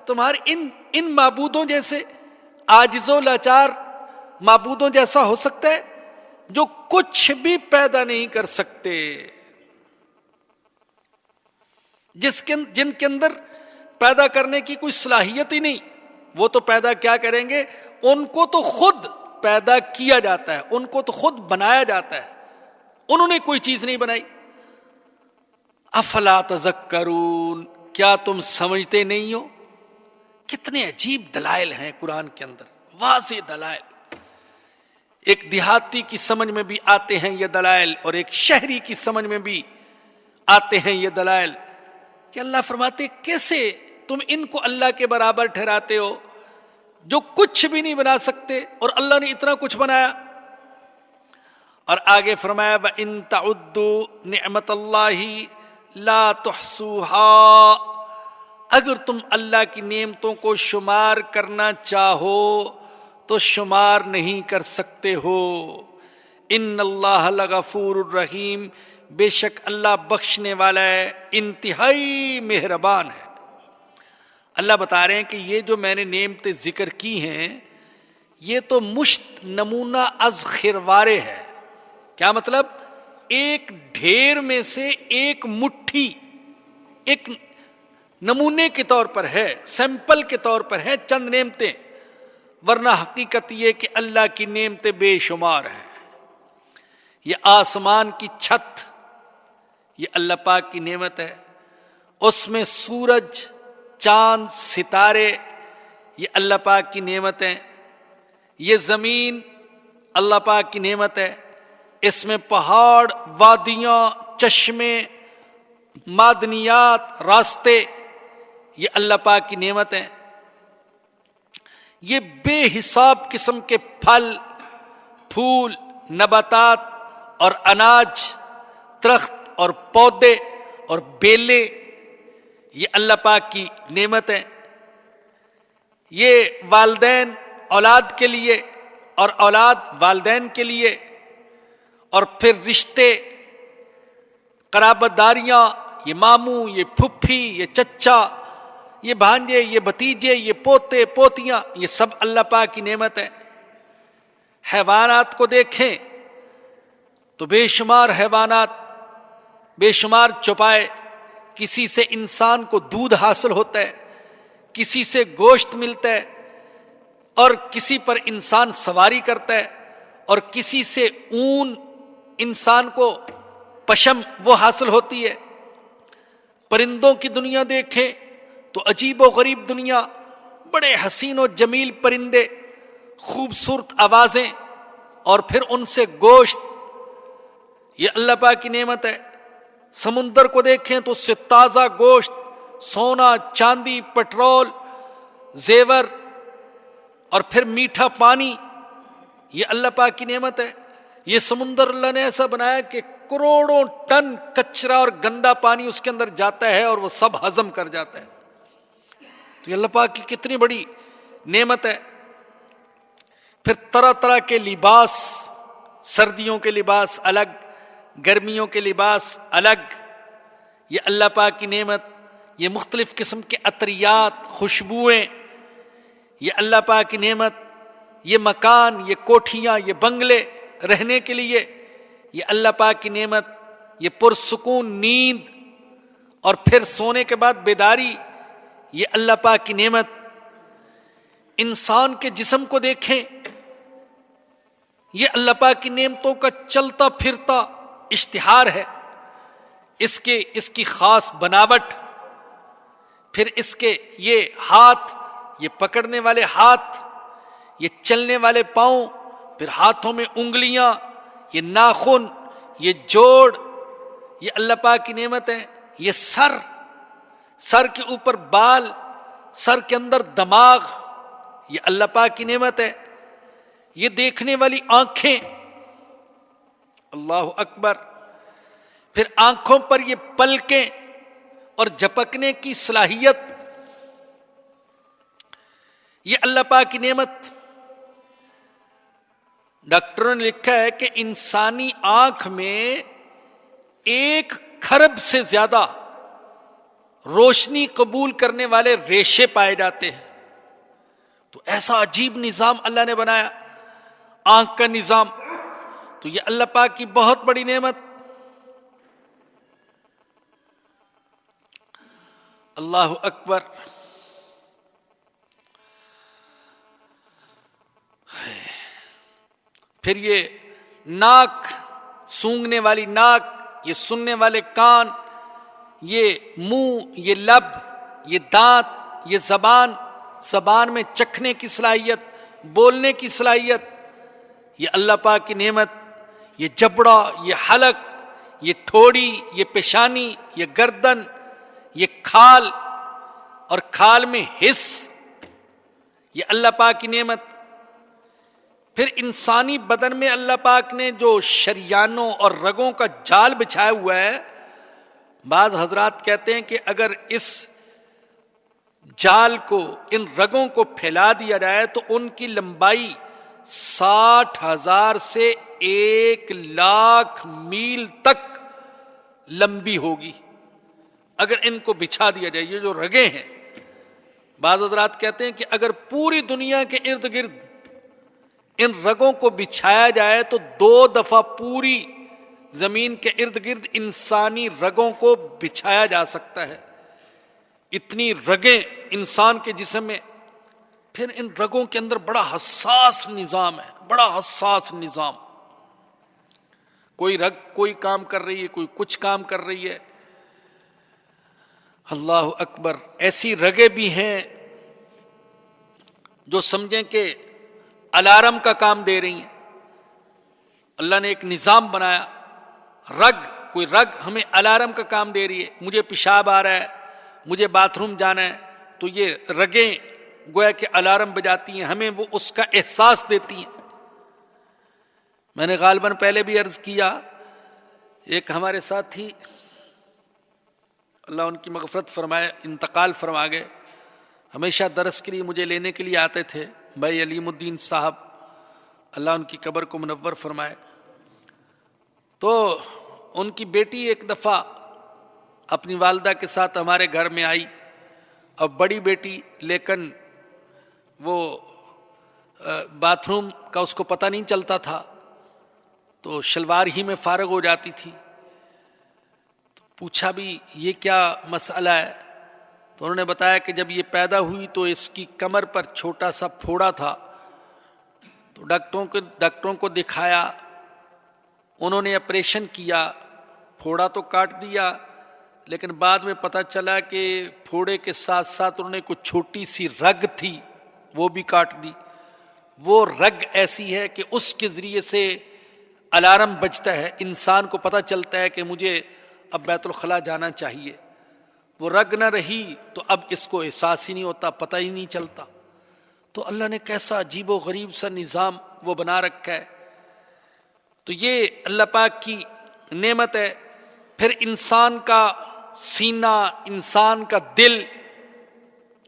تمہارے ان معبودوں جیسے عاجز و لاچار معبودوں جیسا ہو سکتا ہے جو کچھ بھی پیدا نہیں کر سکتے، جن کے اندر پیدا کرنے کی کوئی صلاحیت ہی نہیں. وہ تو پیدا کیا کریں گے؟ ان کو تو خود پیدا کیا جاتا ہے، ان کو تو خود بنایا جاتا ہے، انہوں نے کوئی چیز نہیں بنائی. افلا تذکرون، کیا تم سمجھتے نہیں ہو؟ کتنے عجیب دلائل ہیں قرآن کے اندر، واضح دلائل. ایک دیہاتی کی سمجھ میں بھی آتے ہیں یہ دلائل اور ایک شہری کی سمجھ میں بھی آتے ہیں یہ دلائل کہ اللہ فرماتے کیسے تم ان کو اللہ کے برابر ٹھہراتے ہو جو کچھ بھی نہیں بنا سکتے اور اللہ نے اتنا کچھ بنایا. اور آگے فرمایا وَإِن تَعُدُّوا نِعْمَتَ اللَّهِ لَا تُحْصُوهَا، اگر تم اللہ کی نعمتوں کو شمار کرنا چاہو تو شمار نہیں کر سکتے ہو. ان اللہ لغفور الرحیم، بے شک اللہ بخشنے والا ہے، انتہائی مہربان ہے. اللہ بتا رہے ہیں کہ یہ جو میں نے نعمتیں ذکر کی ہیں یہ تو مشت نمونہ از خروارے ہے. کیا مطلب؟ ایک ڈھیر میں سے ایک مٹھی ایک نمونے کے طور پر ہے، سیمپل کے طور پر ہے چند نعمتیں، ورنہ حقیقت یہ کہ اللہ کی نعمتیں بے شمار ہیں. یہ آسمان کی چھت یہ اللہ پاک کی نعمت ہے، اس میں سورج چاند ستارے یہ اللہ پاک کی نعمت ہے. یہ زمین اللہ پاک کی نعمت ہے، اس میں پہاڑ، وادیاں، چشمے، معدنیات، راستے یہ اللہ پاک کی نعمت ہے. یہ بے حساب قسم کے پھل، پھول، نباتات اور اناج، درخت اور پودے اور بیلے یہ اللہ پاک کی نعمت ہے. یہ والدین اولاد کے لیے اور اولاد والدین کے لیے، اور پھر رشتے، قرابت داریاں، یہ ماموں، یہ پھپھی، یہ چچا، یہ بھانجے، یہ بھتیجے، یہ پوتے پوتیاں، یہ سب اللہ پاک کی نعمت ہے. حیوانات کو دیکھیں تو بے شمار حیوانات، بے شمار چوپائے، کسی سے انسان کو دودھ حاصل ہوتا ہے، کسی سے گوشت ملتا ہے، اور کسی پر انسان سواری کرتا ہے، اور کسی سے اون انسان کو پشم وہ حاصل ہوتی ہے. پرندوں کی دنیا دیکھیں تو عجیب و غریب دنیا، بڑے حسین و جمیل پرندے، خوبصورت آوازیں اور پھر ان سے گوشت، یہ اللہ پاک کی نعمت ہے۔ سمندر کو دیکھیں تو اس سے تازہ گوشت، سونا، چاندی، پٹرول، زیور اور پھر میٹھا پانی، یہ اللہ پاک کی نعمت ہے۔ یہ سمندر اللہ نے ایسا بنایا کہ کروڑوں ٹن کچرا اور گندا پانی اس کے اندر جاتا ہے اور وہ سب ہضم کر جاتا ہے۔ تو یہ اللہ پاک کی کتنی بڑی نعمت ہے۔ پھر طرح طرح کے لباس، سردیوں کے لباس الگ، گرمیوں کے لباس الگ، یہ اللہ پاک کی نعمت۔ یہ مختلف قسم کے عطریات، خوشبوئیں، یہ اللہ پاک کی نعمت۔ یہ مکان، یہ کوٹھیاں، یہ بنگلے رہنے کے لیے، یہ اللہ پاک کی نعمت۔ یہ پرسکون نیند اور پھر سونے کے بعد بیداری، یہ اللہ پاک کی نعمت۔ انسان کے جسم کو دیکھیں، یہ اللہ پاک کی نعمتوں کا چلتا پھرتا اشتہار ہے۔ اس کی خاص بناوٹ، پھر اس کے یہ ہاتھ، یہ پکڑنے والے ہاتھ، یہ چلنے والے پاؤں، پھر ہاتھوں میں انگلیاں، یہ ناخن، یہ جوڑ، یہ اللہ پاک کی نعمت ہے۔ یہ سر کے اوپر بال، سر کے اندر دماغ، یہ اللہ پاک کی نعمت ہے۔ یہ دیکھنے والی آنکھیں، اللہ اکبر، پھر آنکھوں پر یہ پلکیں اور جھپکنے کی صلاحیت، یہ اللہ پاک کی نعمت۔ ڈاکٹروں نے لکھا ہے کہ انسانی آنکھ میں 1 کھرب سے زیادہ روشنی قبول کرنے والے ریشے پائے جاتے ہیں۔ تو ایسا عجیب نظام اللہ نے بنایا، آنکھ کا نظام، تو یہ اللہ پاک کی بہت بڑی نعمت۔ اللہ اکبر۔ پھر یہ ناک، سونگھنے والی ناک، یہ سننے والے کان، یہ منہ، یہ لب، یہ دانت، یہ زبان میں چکھنے کی صلاحیت، بولنے کی صلاحیت، یہ اللہ پاک کی نعمت۔ یہ جبڑا، یہ حلق، یہ ٹھوڑی، یہ پیشانی، یہ گردن، یہ کھال اور کھال میں حص، یہ اللہ پاک کی نعمت۔ پھر انسانی بدن میں اللہ پاک نے جو شریانوں اور رگوں کا جال بچھایا ہوا ہے، بعض حضرات کہتے ہیں کہ اگر اس جال کو، ان رگوں کو پھیلا دیا جائے تو ان کی لمبائی 60,000 سے 1,00,000 میل تک لمبی ہوگی اگر ان کو بچھا دیا جائے۔ یہ جو رگیں ہیں، بعض حضرات کہتے ہیں کہ اگر پوری دنیا کے ارد گرد ان رگوں کو بچھایا جائے تو 2 دفعہ پوری زمین کے ارد گرد انسانی رگوں کو بچھایا جا سکتا ہے۔ اتنی رگیں انسان کے جسم میں۔ پھر ان رگوں کے اندر بڑا حساس نظام ہے، بڑا حساس نظام۔ کوئی رگ کوئی کام کر رہی ہے، کوئی کچھ کام کر رہی ہے۔ اللہ اکبر۔ ایسی رگیں بھی ہیں جو سمجھیں کہ الارم کا کام دے رہی ہیں۔ اللہ نے ایک نظام بنایا، کوئی رگ ہمیں الارم کا کام دے رہی ہے، مجھے پیشاب آ رہا ہے، مجھے باتھ روم جانا ہے، تو یہ رگیں گویا کہ الارم بجاتی ہیں، ہمیں وہ اس کا احساس دیتی ہیں۔ میں نے غالباً پہلے بھی عرض کیا، ایک ہمارے ساتھی، اللہ ان کی مغفرت فرمائے، انتقال فرما گئے، ہمیشہ درس کے لیے مجھے لینے کے لیے آتے تھے، بھائی علیم الدین صاحب، اللہ ان کی قبر کو منور فرمائے۔ تو ان کی بیٹی ایک دفعہ اپنی والدہ کے ساتھ ہمارے گھر میں آئی، اب بڑی بیٹی، لیکن وہ باتھ روم کا اس کو پتہ نہیں چلتا تھا، تو شلوار ہی میں فارغ ہو جاتی تھی۔ تو پوچھا بھی یہ کیا مسئلہ ہے؟ تو انہوں نے بتایا کہ جب یہ پیدا ہوئی تو اس کی کمر پر چھوٹا سا پھوڑا تھا، تو ڈاکٹروں کو دکھایا، انہوں نے آپریشن کیا، پھوڑا تو کاٹ دیا، لیکن بعد میں پتہ چلا کہ پھوڑے کے ساتھ ساتھ انہوں نے کچھ چھوٹی سی رگ تھی وہ بھی کاٹ دی۔ وہ رگ ایسی ہے کہ اس کے ذریعے سے الارم بجتا ہے، انسان کو پتہ چلتا ہے کہ مجھے اب بیت الخلاء جانا چاہیے. وہ رگ نہ رہی تو اب اس کو احساس ہی نہیں ہوتا، پتہ ہی نہیں چلتا. تو اللہ نے کیسا عجیب و غریب سا نظام وہ بنا رکھا ہے. تو یہ اللہ پاک کی نعمت ہے. پھر انسان کا سینہ، انسان کا دل،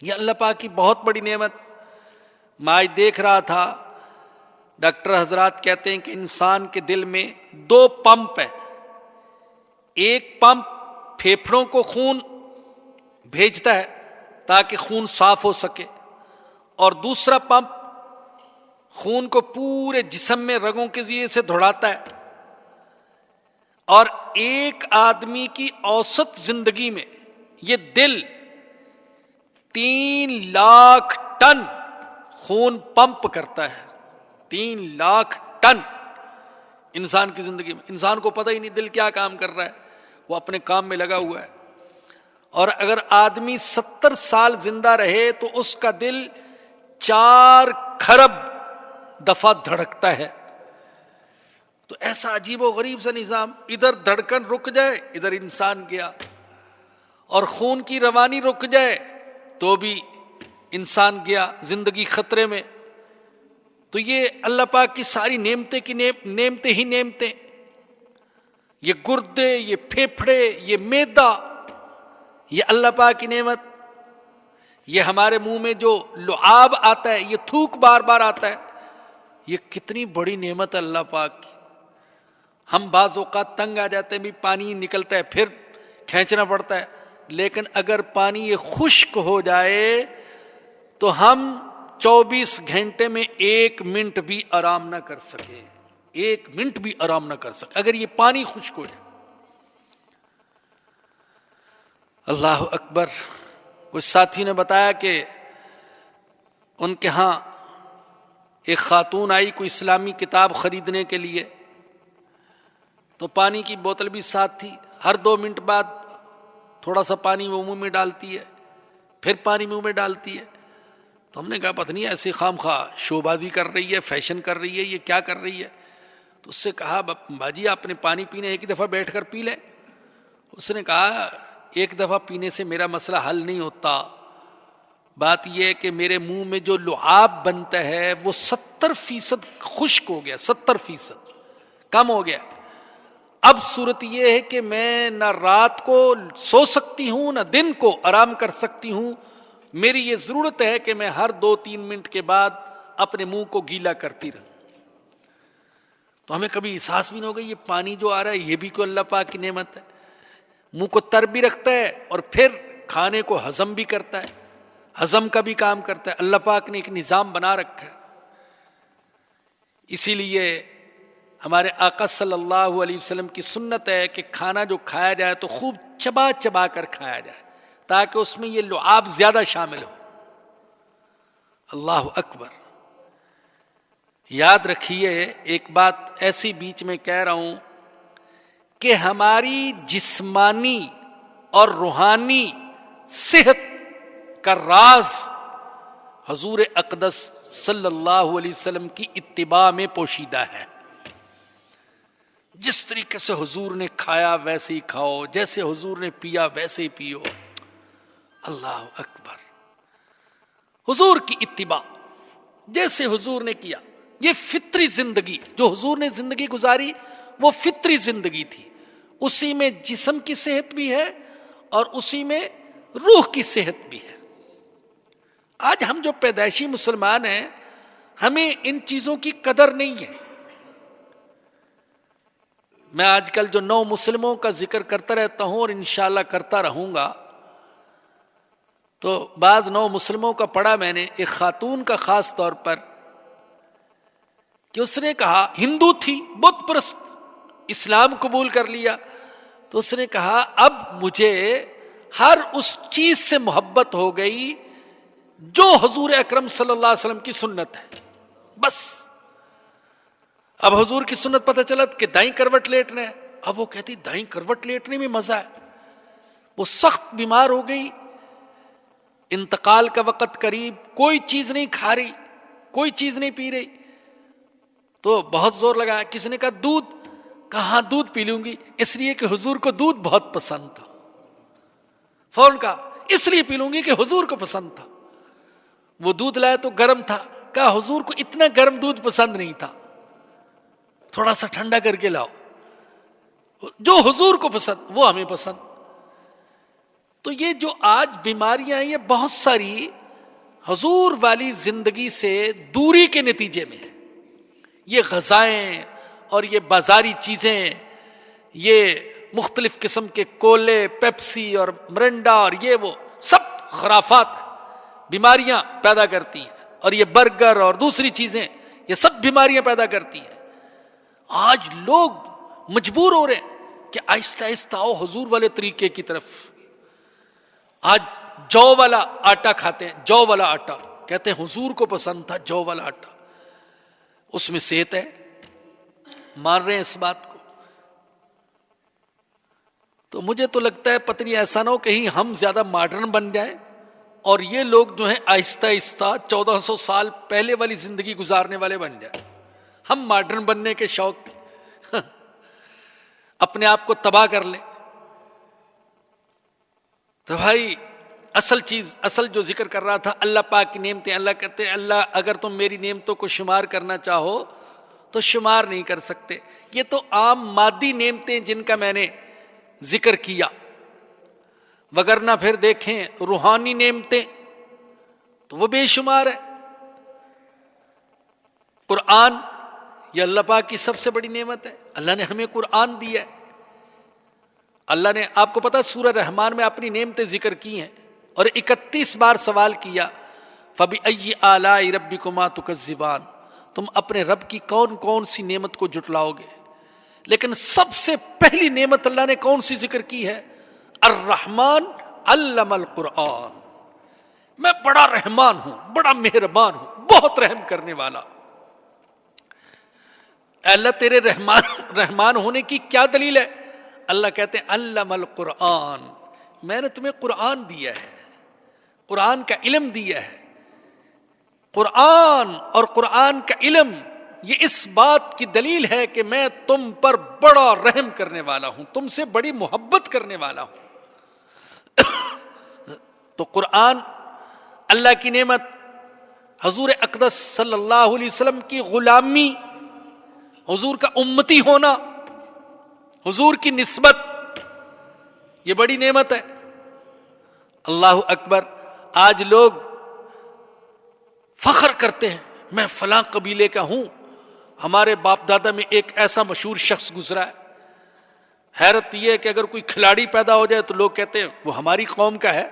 یہ اللہ پاک کی بہت بڑی نعمت. میں آج دیکھ رہا تھا، ڈاکٹر حضرات کہتے ہیں کہ انسان کے دل میں 2 پمپ ہیں. ایک پمپ پھیپھڑوں کو خون بھیجتا ہے تاکہ خون صاف ہو سکے، اور دوسرا پمپ خون کو پورے جسم میں رگوں کے ذریعے سے دوڑاتا ہے. اور ایک آدمی کی اوسط زندگی میں یہ دل 3 لاکھ ٹن خون پمپ کرتا ہے. 3 لاکھ ٹن انسان کی زندگی میں. انسان کو پتہ ہی نہیں دل کیا کام کر رہا ہے، وہ اپنے کام میں لگا ہوا ہے. اور اگر آدمی 70 سال زندہ رہے تو اس کا دل 4 کھرب دفعہ دھڑکتا ہے. تو ایسا عجیب و غریب سا نظام، ادھر دھڑکن رک جائے ادھر انسان گیا، اور خون کی روانی رک جائے تو بھی انسان گیا، زندگی خطرے میں. تو یہ اللہ پاک کی ساری نعمتیں کی نعمتیں ہی نعمتیں. یہ گردے، یہ پھیپھڑے، یہ معدہ، یہ اللہ پاک کی نعمت. یہ ہمارے منہ میں جو لعاب آتا ہے، یہ تھوک بار بار آتا ہے، یہ کتنی بڑی نعمت ہے اللہ پاک کی. ہم بعض اوقات تنگ آ جاتے ہیں، بھی پانی نکلتا ہے پھر کھینچنا پڑتا ہے، لیکن اگر پانی یہ خشک ہو جائے تو ہم 24 گھنٹے میں 1 منٹ بھی آرام نہ کر سکیں. 1 منٹ بھی آرام نہ کر سکیں اگر یہ پانی خشک ہو جائے. اللہ اکبر. کچھ ساتھی نے بتایا کہ ان کے ہاں ایک خاتون آئی کوئی اسلامی کتاب خریدنے کے لیے، تو پانی کی بوتل بھی ساتھ تھی. ہر 2 منٹ بعد تھوڑا سا پانی وہ منہ میں ڈالتی ہے، پھر پانی منہ میں ڈالتی ہے. تو ہم نے کہا پتہ نہیں ایسے خام خواہ شو بازی کر رہی ہے، فیشن کر رہی ہے، یہ کیا کر رہی ہے. تو اس سے کہا باجی آپ نے پانی پینے ایک دفعہ بیٹھ کر پی لیں. اس نے کہا 1 دفعہ پینے سے میرا مسئلہ حل نہیں ہوتا. بات یہ ہے کہ میرے منہ میں جو لعاب بنتا ہے وہ 70% خشک ہو گیا، 70% کم ہو گیا. اب صورت یہ ہے کہ میں نہ رات کو سو سکتی ہوں نہ دن کو آرام کر سکتی ہوں. میری یہ ضرورت ہے کہ میں ہر 2-3 منٹ کے بعد اپنے منہ کو گیلا کرتی رہوں. تو ہمیں کبھی احساس بھی نہیں ہوگا یہ پانی جو آ رہا ہے یہ بھی کوئی اللہ پاک کی نعمت ہے. منہ کو تر بھی رکھتا ہے اور پھر کھانے کو ہضم بھی کرتا ہے، ہضم کا بھی کام کرتا ہے. اللہ پاک نے ایک نظام بنا رکھا ہے. اسی لیے ہمارے آقا صلی اللہ علیہ وسلم کی سنت ہے کہ کھانا جو کھایا جائے تو خوب چبا چبا کر کھایا جائے تاکہ اس میں یہ لعاب زیادہ شامل ہو. اللہ اکبر. یاد رکھیے ایک بات ایسی بیچ میں کہہ رہا ہوں کہ ہماری جسمانی اور روحانی صحت کا راز حضور اقدس صلی اللہ علیہ وسلم کی اتباع میں پوشیدہ ہے. جس طریقے سے حضور نے کھایا ویسے ہی کھاؤ، جیسے حضور نے پیا ویسے ہی پیو. اللہ اکبر. حضور کی اتباع جیسے حضور نے کیا، یہ فطری زندگی جو حضور نے زندگی گزاری وہ فطری زندگی تھی. اسی میں جسم کی صحت بھی ہے اور اسی میں روح کی صحت بھی ہے. آج ہم جو پیدائشی مسلمان ہیں ہمیں ان چیزوں کی قدر نہیں ہے. میں آج کل جو 9 مسلموں کا ذکر کرتا رہتا ہوں اور انشاءاللہ کرتا رہوں گا، تو بعض 9 مسلموں کا پڑھا میں نے. ایک خاتون کا خاص طور پر کہ اس نے کہا، ہندو تھی بت پرست، اسلام قبول کر لیا، تو اس نے کہا اب مجھے ہر اس چیز سے محبت ہو گئی جو حضور اکرم صلی اللہ علیہ وسلم کی سنت ہے. بس اب حضور کی سنت پتہ چلا کہ دائیں کروٹ لیٹنا ہے. اب وہ کہتی دائیں کروٹ لیٹنے میں مزہ ہے. وہ سخت بیمار ہو گئی، انتقال کا وقت قریب، کوئی چیز نہیں کھا رہی، کوئی چیز نہیں پی رہی. تو بہت زور لگایا. کسی نے کہا دودھ. کہاں دودھ پی لوں گی, اس لیے کہ حضور کو دودھ بہت پسند تھا. فوراً کہا اس لیے پی لوں گی کہ حضور کو پسند تھا. وہ دودھ لایا تو گرم تھا. کہا حضور کو اتنا گرم دودھ پسند نہیں تھا, تھوڑا سا ٹھنڈا کر کے لاؤ. جو حضور کو پسند وہ ہمیں پسند. تو یہ جو آج بیماریاں ہیں یہ بہت ساری حضور والی زندگی سے دوری کے نتیجے میں ہے. یہ غذائیں اور یہ بازاری چیزیں, یہ مختلف قسم کے کولے, پیپسی اور مرنڈا اور یہ وہ سب خرافات بیماریاں پیدا کرتی ہیں. اور یہ برگر اور دوسری چیزیں یہ سب بیماریاں پیدا کرتی ہیں. آج لوگ مجبور ہو رہے ہیں کہ آہستہ آہستہ آؤ حضور والے طریقے کی طرف. آج جو والا آٹا کھاتے ہیں, جو والا آٹا کہتے ہیں حضور کو پسند تھا جو والا آٹا, اس میں صحت ہے, مان رہے ہیں اس بات کو. تو مجھے تو لگتا ہے پتہ ایسا نہ ہو کہیں ہم زیادہ ماڈرن بن جائیں اور یہ لوگ جو ہیں آہستہ آہستہ 1400 سال پہلے والی زندگی گزارنے والے بن جائیں. ہم ماڈرن بننے کے شوق پہ اپنے آپ کو تباہ کر لیں. تو بھائی اصل چیز, اصل جو ذکر کر رہا تھا اللہ پاک کی نعمتیں. اللہ کہتے ہیں اللہ اگر تم میری نعمتوں کو شمار کرنا چاہو تو شمار نہیں کر سکتے. یہ تو عام مادی نعمتیں جن کا میں نے ذکر کیا, وگرنہ پھر دیکھیں روحانی نعمتیں تو وہ بے شمار ہے. قرآن یہ اللہ پاک کی سب سے بڑی نعمت ہے. اللہ نے ہمیں قرآن دیا ہے. اللہ نے آپ کو پتا سورہ رحمان میں اپنی نعمتیں ذکر کی ہیں اور 31 بار سوال کیا فَبِأَيِّ آلَاءِ رَبِّكُمَا تُكَذِّبَانِ, تم اپنے رب کی کون کون سی نعمت کو جھٹلاؤ گے. لیکن سب سے پہلی نعمت اللہ نے کون سی ذکر کی ہے؟ الرحمن علم القرآن. میں بڑا رحمان ہوں, بڑا مہربان ہوں, بہت رحم کرنے والا. اللہ تیرے رحمان ہونے کی کیا دلیل ہے؟ اللہ کہتے ہیں علم القرآن, میں نے تمہیں قرآن دیا ہے, قرآن کا علم دیا ہے. قرآن اور قرآن کا علم یہ اس بات کی دلیل ہے کہ میں تم پر بڑا رحم کرنے والا ہوں, تم سے بڑی محبت کرنے والا ہوں. تو قرآن اللہ کی نعمت, حضور اقدس صلی اللہ علیہ وسلم کی غلامی, حضور کا امتی ہونا, حضور کی نسبت, یہ بڑی نعمت ہے. اللہ اکبر. آج لوگ فخر کرتے ہیں میں فلاں قبیلے کا ہوں, ہمارے باپ دادا میں ایک ایسا مشہور شخص گزرا ہے. حیرت یہ ہے کہ اگر کوئی کھلاڑی پیدا ہو جائے تو لوگ کہتے ہیں وہ ہماری قوم کا ہے,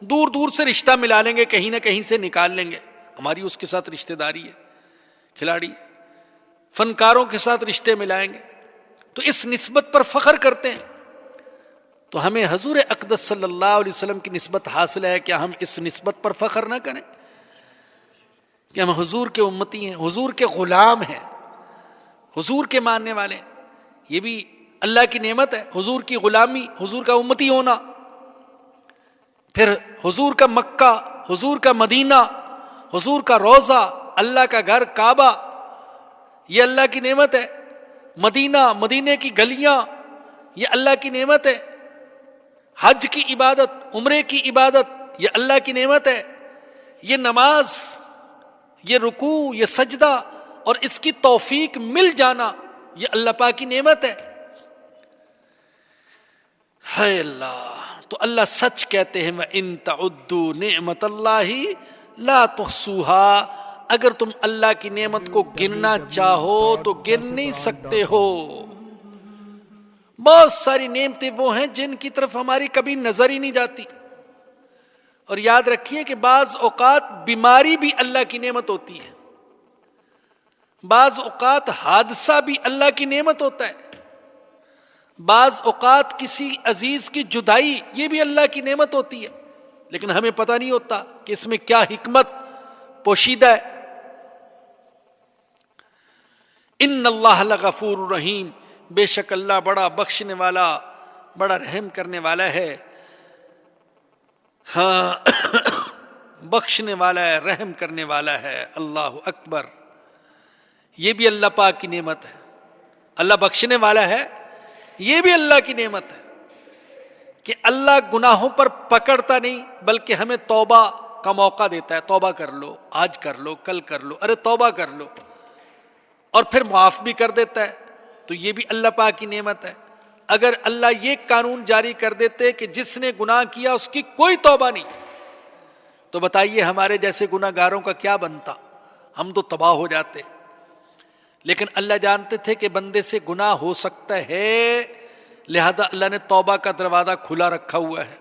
دور دور سے رشتہ ملا لیں گے, کہیں نہ کہیں سے نکال لیں گے, ہماری اس کے ساتھ رشتہ داری ہے. کھلاڑی فنکاروں کے ساتھ رشتے ملائیں گے, تو اس نسبت پر فخر کرتے ہیں. تو ہمیں حضور اقدس صلی اللہ علیہ وسلم کی نسبت حاصل ہے, کیا ہم اس نسبت پر فخر نہ کریں کہ ہم حضور کے امتی ہیں, حضور کے غلام ہیں, حضور کے ماننے والے ہیں. یہ بھی اللہ کی نعمت ہے, حضور کی غلامی, حضور کا امتی ہونا. پھر حضور کا مکہ, حضور کا مدینہ, حضور کا روضہ, اللہ کا گھر کعبہ, یہ اللہ کی نعمت ہے. مدینہ, مدینے کی گلیاں, یہ اللہ کی نعمت ہے. حج کی عبادت, عمرے کی عبادت, یہ اللہ کی نعمت ہے. یہ نماز, یہ رکوع, یہ سجدہ اور اس کی توفیق مل جانا, یہ اللہ پاک کی نعمت ہے. ہے اللہ. تو اللہ سچ کہتے ہیں وَإِن تَعُدُّوا نِعْمَةَ اللَّهِ لَا تُحْصُوهَا, اگر تم اللہ کی نعمت کو گننا چاہو تو گن نہیں سکتے ہو. بہت ساری نعمتیں وہ ہیں جن کی طرف ہماری کبھی نظر ہی نہیں جاتی. اور یاد رکھیے کہ بعض اوقات بیماری بھی اللہ کی نعمت ہوتی ہے, بعض اوقات حادثہ بھی اللہ کی نعمت ہوتا ہے, بعض اوقات کسی عزیز کی جدائی یہ بھی اللہ کی نعمت ہوتی ہے, لیکن ہمیں پتہ نہیں ہوتا کہ اس میں کیا حکمت پوشیدہ ہے. ان اللہ لغفور رحیم, بے شک اللہ بڑا بخشنے والا, بڑا رحم کرنے والا ہے. ہاں بخشنے والا ہے، رحم کرنے والا ہے۔ اللہ اکبر، یہ بھی اللہ پاک کی نعمت ہے۔ اللہ بخشنے والا ہے، یہ بھی اللہ کی نعمت ہے کہ اللہ گناہوں پر پکڑتا نہیں بلکہ ہمیں توبہ کا موقع دیتا ہے۔ توبہ کر لو، آج کر لو، کل کر لو، ارے توبہ کر لو، اور پھر معاف بھی کر دیتا ہے۔ تو یہ بھی اللہ پاک کی نعمت ہے۔ اگر اللہ یہ قانون جاری کر دیتے کہ جس نے گناہ کیا اس کی کوئی توبہ نہیں، تو بتائیے ہمارے جیسے گناہ گاروں کا کیا بنتا؟ ہم تو تباہ ہو جاتے۔ لیکن اللہ جانتے تھے کہ بندے سے گناہ ہو سکتا ہے، لہذا اللہ نے توبہ کا دروازہ کھلا رکھا ہوا ہے۔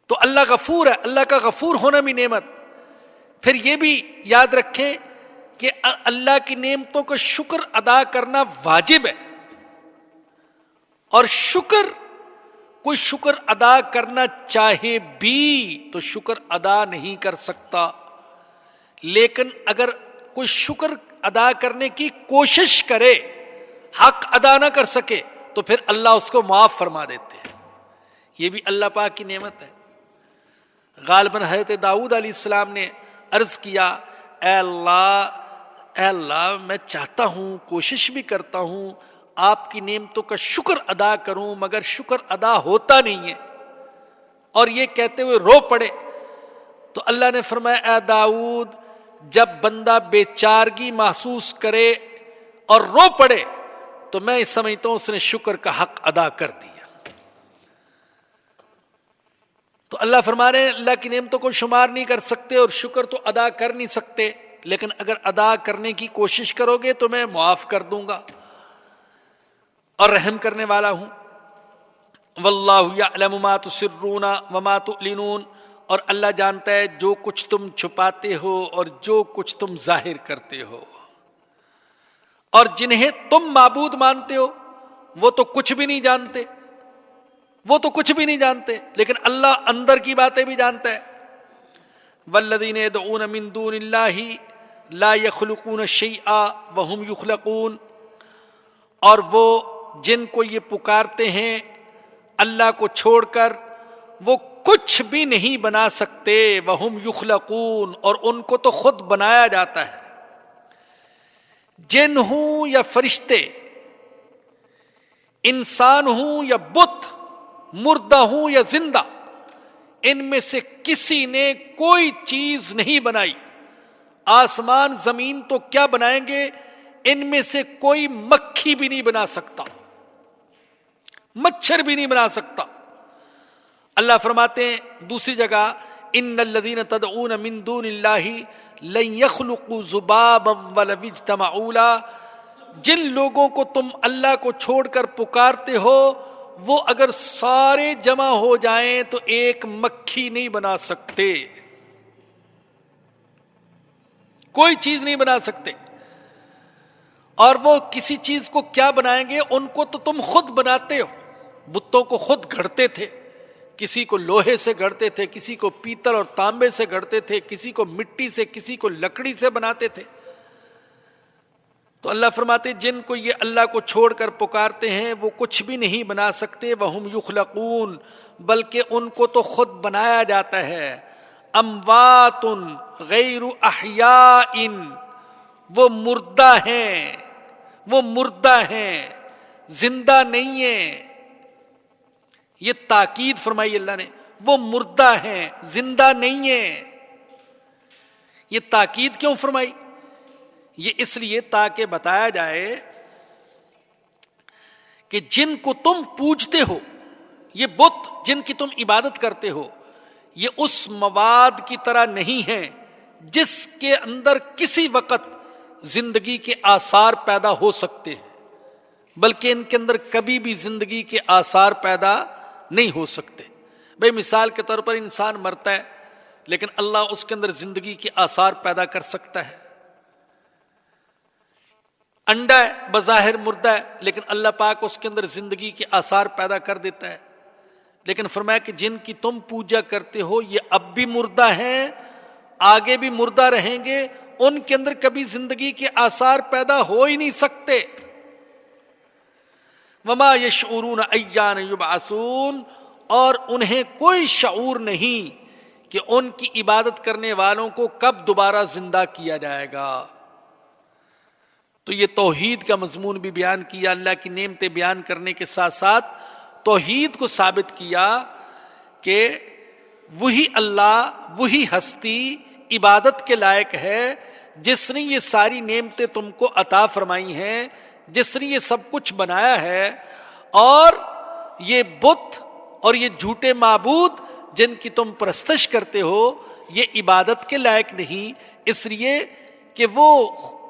تو اللہ غفور ہے، اللہ کا غفور ہونا بھی نعمت۔ پھر یہ بھی یاد رکھیں کہ اللہ کی نعمتوں کا شکر ادا کرنا واجب ہے، اور کوئی شکر ادا کرنا چاہے بھی تو شکر ادا نہیں کر سکتا۔ لیکن اگر کوئی شکر ادا کرنے کی کوشش کرے، حق ادا نہ کر سکے، تو پھر اللہ اس کو معاف فرما دیتے ہیں۔ یہ بھی اللہ پاک کی نعمت ہے۔ غالباً حضرت داؤد علیہ السلام نے عرض کیا، اے اللہ میں چاہتا ہوں، کوشش بھی کرتا ہوں آپ کی نعمتوں کا شکر ادا کروں، مگر شکر ادا ہوتا نہیں ہے، اور یہ کہتے ہوئے رو پڑے۔ تو اللہ نے فرمایا، اے داؤد، جب بندہ بے چارگی محسوس کرے اور رو پڑے تو میں سمجھتا ہوں اس نے شکر کا حق ادا کر دیا۔ تو اللہ فرما رہے ہیں اللہ کی نعمتوں کو شمار نہیں کر سکتے اور شکر تو ادا کر نہیں سکتے، لیکن اگر ادا کرنے کی کوشش کرو گے تو میں معاف کر دوں گا اور رحم کرنے والا ہوں۔ واللہ یعلم ما تسرون وما تعلنون، اور اللہ جانتا ہے جو کچھ تم چھپاتے ہو اور جو کچھ تم ظاہر کرتے ہو۔ اور جنہیں تم معبود مانتے ہو وہ تو کچھ بھی نہیں جانتے، لیکن اللہ اندر کی باتیں بھی جانتا ہے۔ والذین یدعون من دون اللہ لا یخلقون شیئا وہم یخلقون، اور وہ جن کو یہ پکارتے ہیں اللہ کو چھوڑ کر، وہ کچھ بھی نہیں بنا سکتے، وہم یخلقون، اور ان کو تو خود بنایا جاتا ہے۔ جن ہوں یا فرشتے، انسان ہوں یا بت، مردہ ہوں یا زندہ، ان میں سے کسی نے کوئی چیز نہیں بنائی۔ آسمان زمین تو کیا بنائیں گے، ان میں سے کوئی مکھی بھی نہیں بنا سکتا، مچھر بھی نہیں بنا سکتا۔ اللہ فرماتے ہیں دوسری جگہ، ان الذین تدعون من دون اللہ لن یخلقوا ذبابا ولو اجتمعوا لہ، جن لوگوں کو تم اللہ کو چھوڑ کر پکارتے ہو وہ اگر سارے جمع ہو جائیں تو ایک مکھی نہیں بنا سکتے، کوئی چیز نہیں بنا سکتے۔ اور وہ کسی چیز کو کیا بنائیں گے، ان کو تو تم خود بناتے ہو۔ بتوں کو خود گھڑتے تھے، کسی کو لوہے سے گھڑتے تھے، کسی کو پیتل اور تانبے سے گھڑتے تھے، کسی کو مٹی سے، کسی کو لکڑی سے بناتے تھے۔ تو اللہ فرماتے جن کو یہ اللہ کو چھوڑ کر پکارتے ہیں وہ کچھ بھی نہیں بنا سکتے، وہم یخلقون، بلکہ ان کو تو خود بنایا جاتا ہے۔ اموات غیر احیاء، وہ مردہ ہیں، زندہ نہیں ہیں۔ یہ تاکید فرمائی اللہ نے، وہ مردہ ہیں، زندہ نہیں ہیں۔ یہ تاکید کیوں فرمائی؟ یہ اس لیے تاکہ بتایا جائے کہ جن کو تم پوجتے ہو، یہ بت جن کی تم عبادت کرتے ہو، یہ اس مواد کی طرح نہیں ہیں جس کے اندر کسی وقت زندگی کے آثار پیدا ہو سکتے ہیں، بلکہ ان کے اندر کبھی بھی زندگی کے آثار پیدا نہیں ہو سکتے۔ بھئی مثال کے طور پر انسان مرتا ہے لیکن اللہ اس کے اندر زندگی کے آثار پیدا کر سکتا ہے۔ انڈا ہے، بظاہر مردہ ہے، لیکن اللہ پاک اس کے اندر زندگی کے آثار پیدا کر دیتا ہے۔ لیکن فرمایا کہ جن کی تم پوجا کرتے ہو یہ اب بھی مردہ ہیں، آگے بھی مردہ رہیں گے، ان کے اندر کبھی زندگی کے آثار پیدا ہو ہی نہیں سکتے۔ وما یشعرون ایان یبعثون، اور انہیں کوئی شعور نہیں کہ ان کی عبادت کرنے والوں کو کب دوبارہ زندہ کیا جائے گا۔ تو یہ توحید کا مضمون بھی بیان کیا، اللہ کی نعمتیں بیان کرنے کے ساتھ ساتھ توحید کو ثابت کیا کہ وہی اللہ، وہی ہستی عبادت کے لائق ہے جس نے یہ ساری نعمتیں تم کو عطا فرمائی ہیں، جس نے یہ سب کچھ بنایا ہے، اور یہ بت اور یہ جھوٹے معبود جن کی تم پرستش کرتے ہو یہ عبادت کے لائق نہیں، اس لیے کہ وہ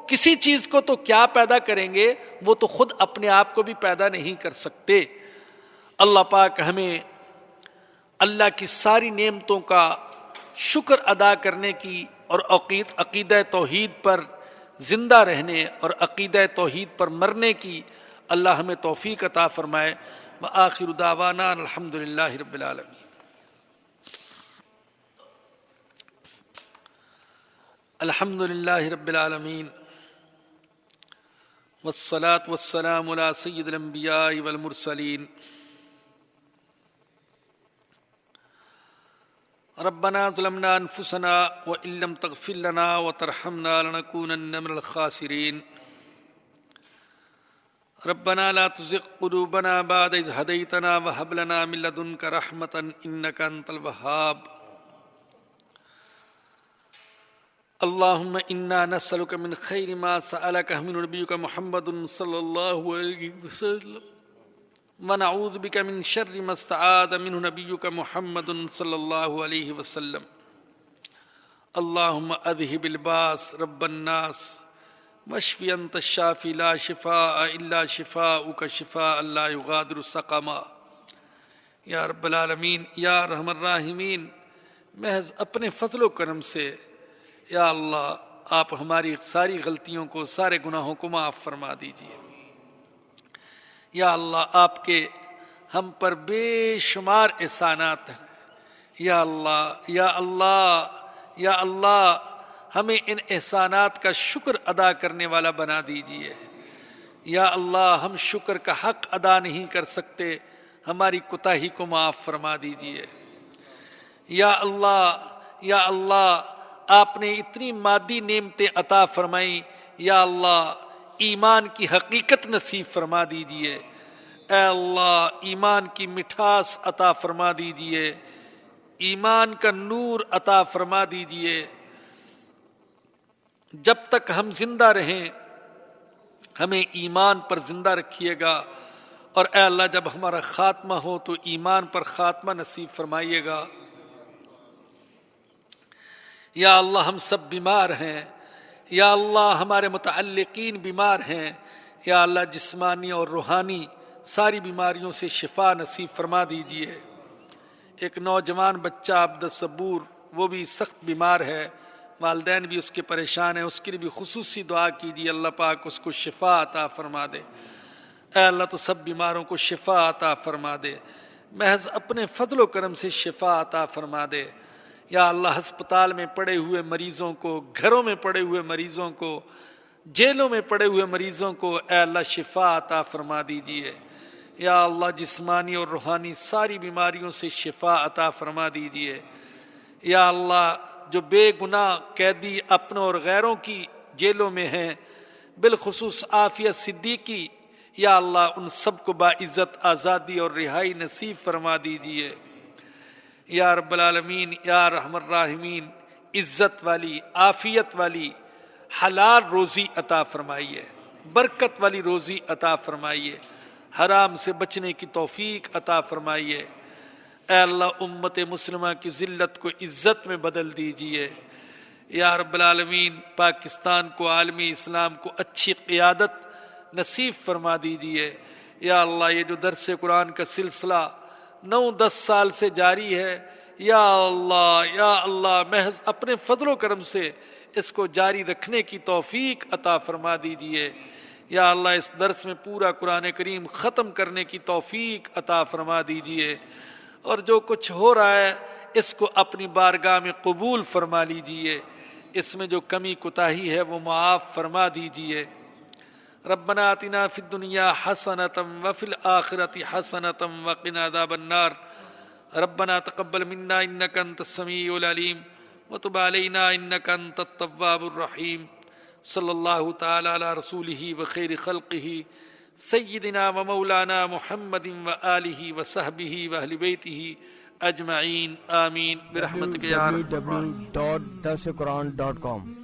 کسی چیز کو تو کیا پیدا کریں گے، وہ تو خود اپنے آپ کو بھی پیدا نہیں کر سکتے۔ اللہ پاک ہمیں اللہ کی ساری نعمتوں کا شکر ادا کرنے کی اور عقیدہ توحید پر زندہ رہنے اور عقیدہ توحید پر مرنے کی اللہ ہمیں توفیق عطا فرمائے۔ وآخر دعوانا الحمدللہ رب العالمین۔ الحمدللہ رب العالمین والصلاة والسلام علی سید الانبیاء والمرسلین۔ ربنا ظلمنا انفسنا وان لم تغفر لنا وترحمنا لنكونن من الخاسرین۔ ربنا لا تزغ قلوبنا بعد إذ هديتنا وهب لنا من لدنك رحمة إنك أنت الوهاب۔ اللهم إنا نسألك من خير ما سألك من نبيك محمد صلى الله عليه وسلم ونعوذ بك من شر ما استعاذ منه نبيك محمد صلى الله عليه وسلم۔ اللهم أذهب الباس رب الناس واشف أنت الشافي لا شفاء إلا شفاؤك شفاء لا يغادر سقما۔ یا رب العالمین، یا ارحم الراحمین، محض اپنے فضل و کرم سے یا اللہ آپ ہماری ساری غلطیوں کو، سارے گناہوں کو معاف فرما دیجیے۔ یا اللہ آپ کے ہم پر بے شمار احسانات ہیں۔ یا اللہ، یا اللہ، یا اللہ ہمیں ان احسانات کا شکر ادا کرنے والا بنا دیجیے۔ یا اللہ ہم شکر کا حق ادا نہیں کر سکتے، ہماری کوتاہی کو معاف فرما دیجیے۔ یا اللہ، یا اللہ آپ نے اتنی مادی نعمتیں عطا فرمائیں، یا اللہ ایمان کی حقیقت نصیب فرما دیجیے۔ اے اللہ ایمان کی مٹھاس عطا فرما دیجیے، ایمان کا نور عطا فرما دیجیے۔ جب تک ہم زندہ رہیں ہمیں ایمان پر زندہ رکھیے گا، اور اے اللہ جب ہمارا خاتمہ ہو تو ایمان پر خاتمہ نصیب فرمائیے گا۔ یا اللہ ہم سب بیمار ہیں، یا اللہ ہمارے متعلقین بیمار ہیں، یا اللہ جسمانی اور روحانی ساری بیماریوں سے شفا نصیب فرما دیجیے۔ ایک نوجوان بچہ عبد الصبور، وہ بھی سخت بیمار ہے، والدین بھی اس کے پریشان ہیں، اس کے لیے بھی خصوصی دعا کیجیے، اللہ پاک اس کو شفا عطا فرما دے۔ اے اللہ تو سب بیماروں کو شفا عطا فرما دے، محض اپنے فضل و کرم سے شفا عطا فرما دے۔ یا اللہ ہسپتال میں پڑے ہوئے مریضوں کو، گھروں میں پڑے ہوئے مریضوں کو، جیلوں میں پڑے ہوئے مریضوں کو اے اللہ شفا عطا فرما دیجیے۔ یا اللہ جسمانی اور روحانی ساری بیماریوں سے شفا عطا فرما دیجیے۔ یا اللہ جو بے گناہ قیدی اپنوں اور غیروں کی جیلوں میں ہیں، بالخصوص عافیہ صدیقی، یا اللہ ان سب کو باعزت آزادی اور رہائی نصیب فرما دیجیے۔ یا رب العالمین، یا ارحم الراحمین عزت والی، عافیت والی حلال روزی عطا فرمائیے، برکت والی روزی عطا فرمائیے، حرام سے بچنے کی توفیق عطا فرمائیے۔ اے اللہ امت مسلمہ کی ذلت کو عزت میں بدل دیجیے۔ یا رب العالمین پاکستان کو، عالمی اسلام کو اچھی قیادت نصیب فرما دیجیے۔ یا اللہ یہ جو درس قرآن کا سلسلہ 9-10 سال سے جاری ہے، یا اللہ محض اپنے فضل و کرم سے اس کو جاری رکھنے کی توفیق عطا فرما دیجیے۔ یا اللہ اس درس میں پورا قرآن کریم ختم کرنے کی توفیق عطا فرما دیجیے، اور جو کچھ ہو رہا ہے اس کو اپنی بارگاہ میں قبول فرما لیجیے، اس میں جو کمی کوتاہی ہے وہ معاف فرما دیجیے۔ ربنا آتنا فی الدنیا حسنۃ وفی الآخرۃ حسنۃ وقنا عذاب النار۔ ربنا تقبل منا انك انت السميع العليم وتب علينا انك انت التواب الرحيم. صلی اللہ تعالی علی رسولہ وخیر خلقہ سیدنا و مولانا محمد وآلہ وصحبہ واہل بیتہ اجمعین آمین برحمتک یا ارحم الراحمین. www.thequran.com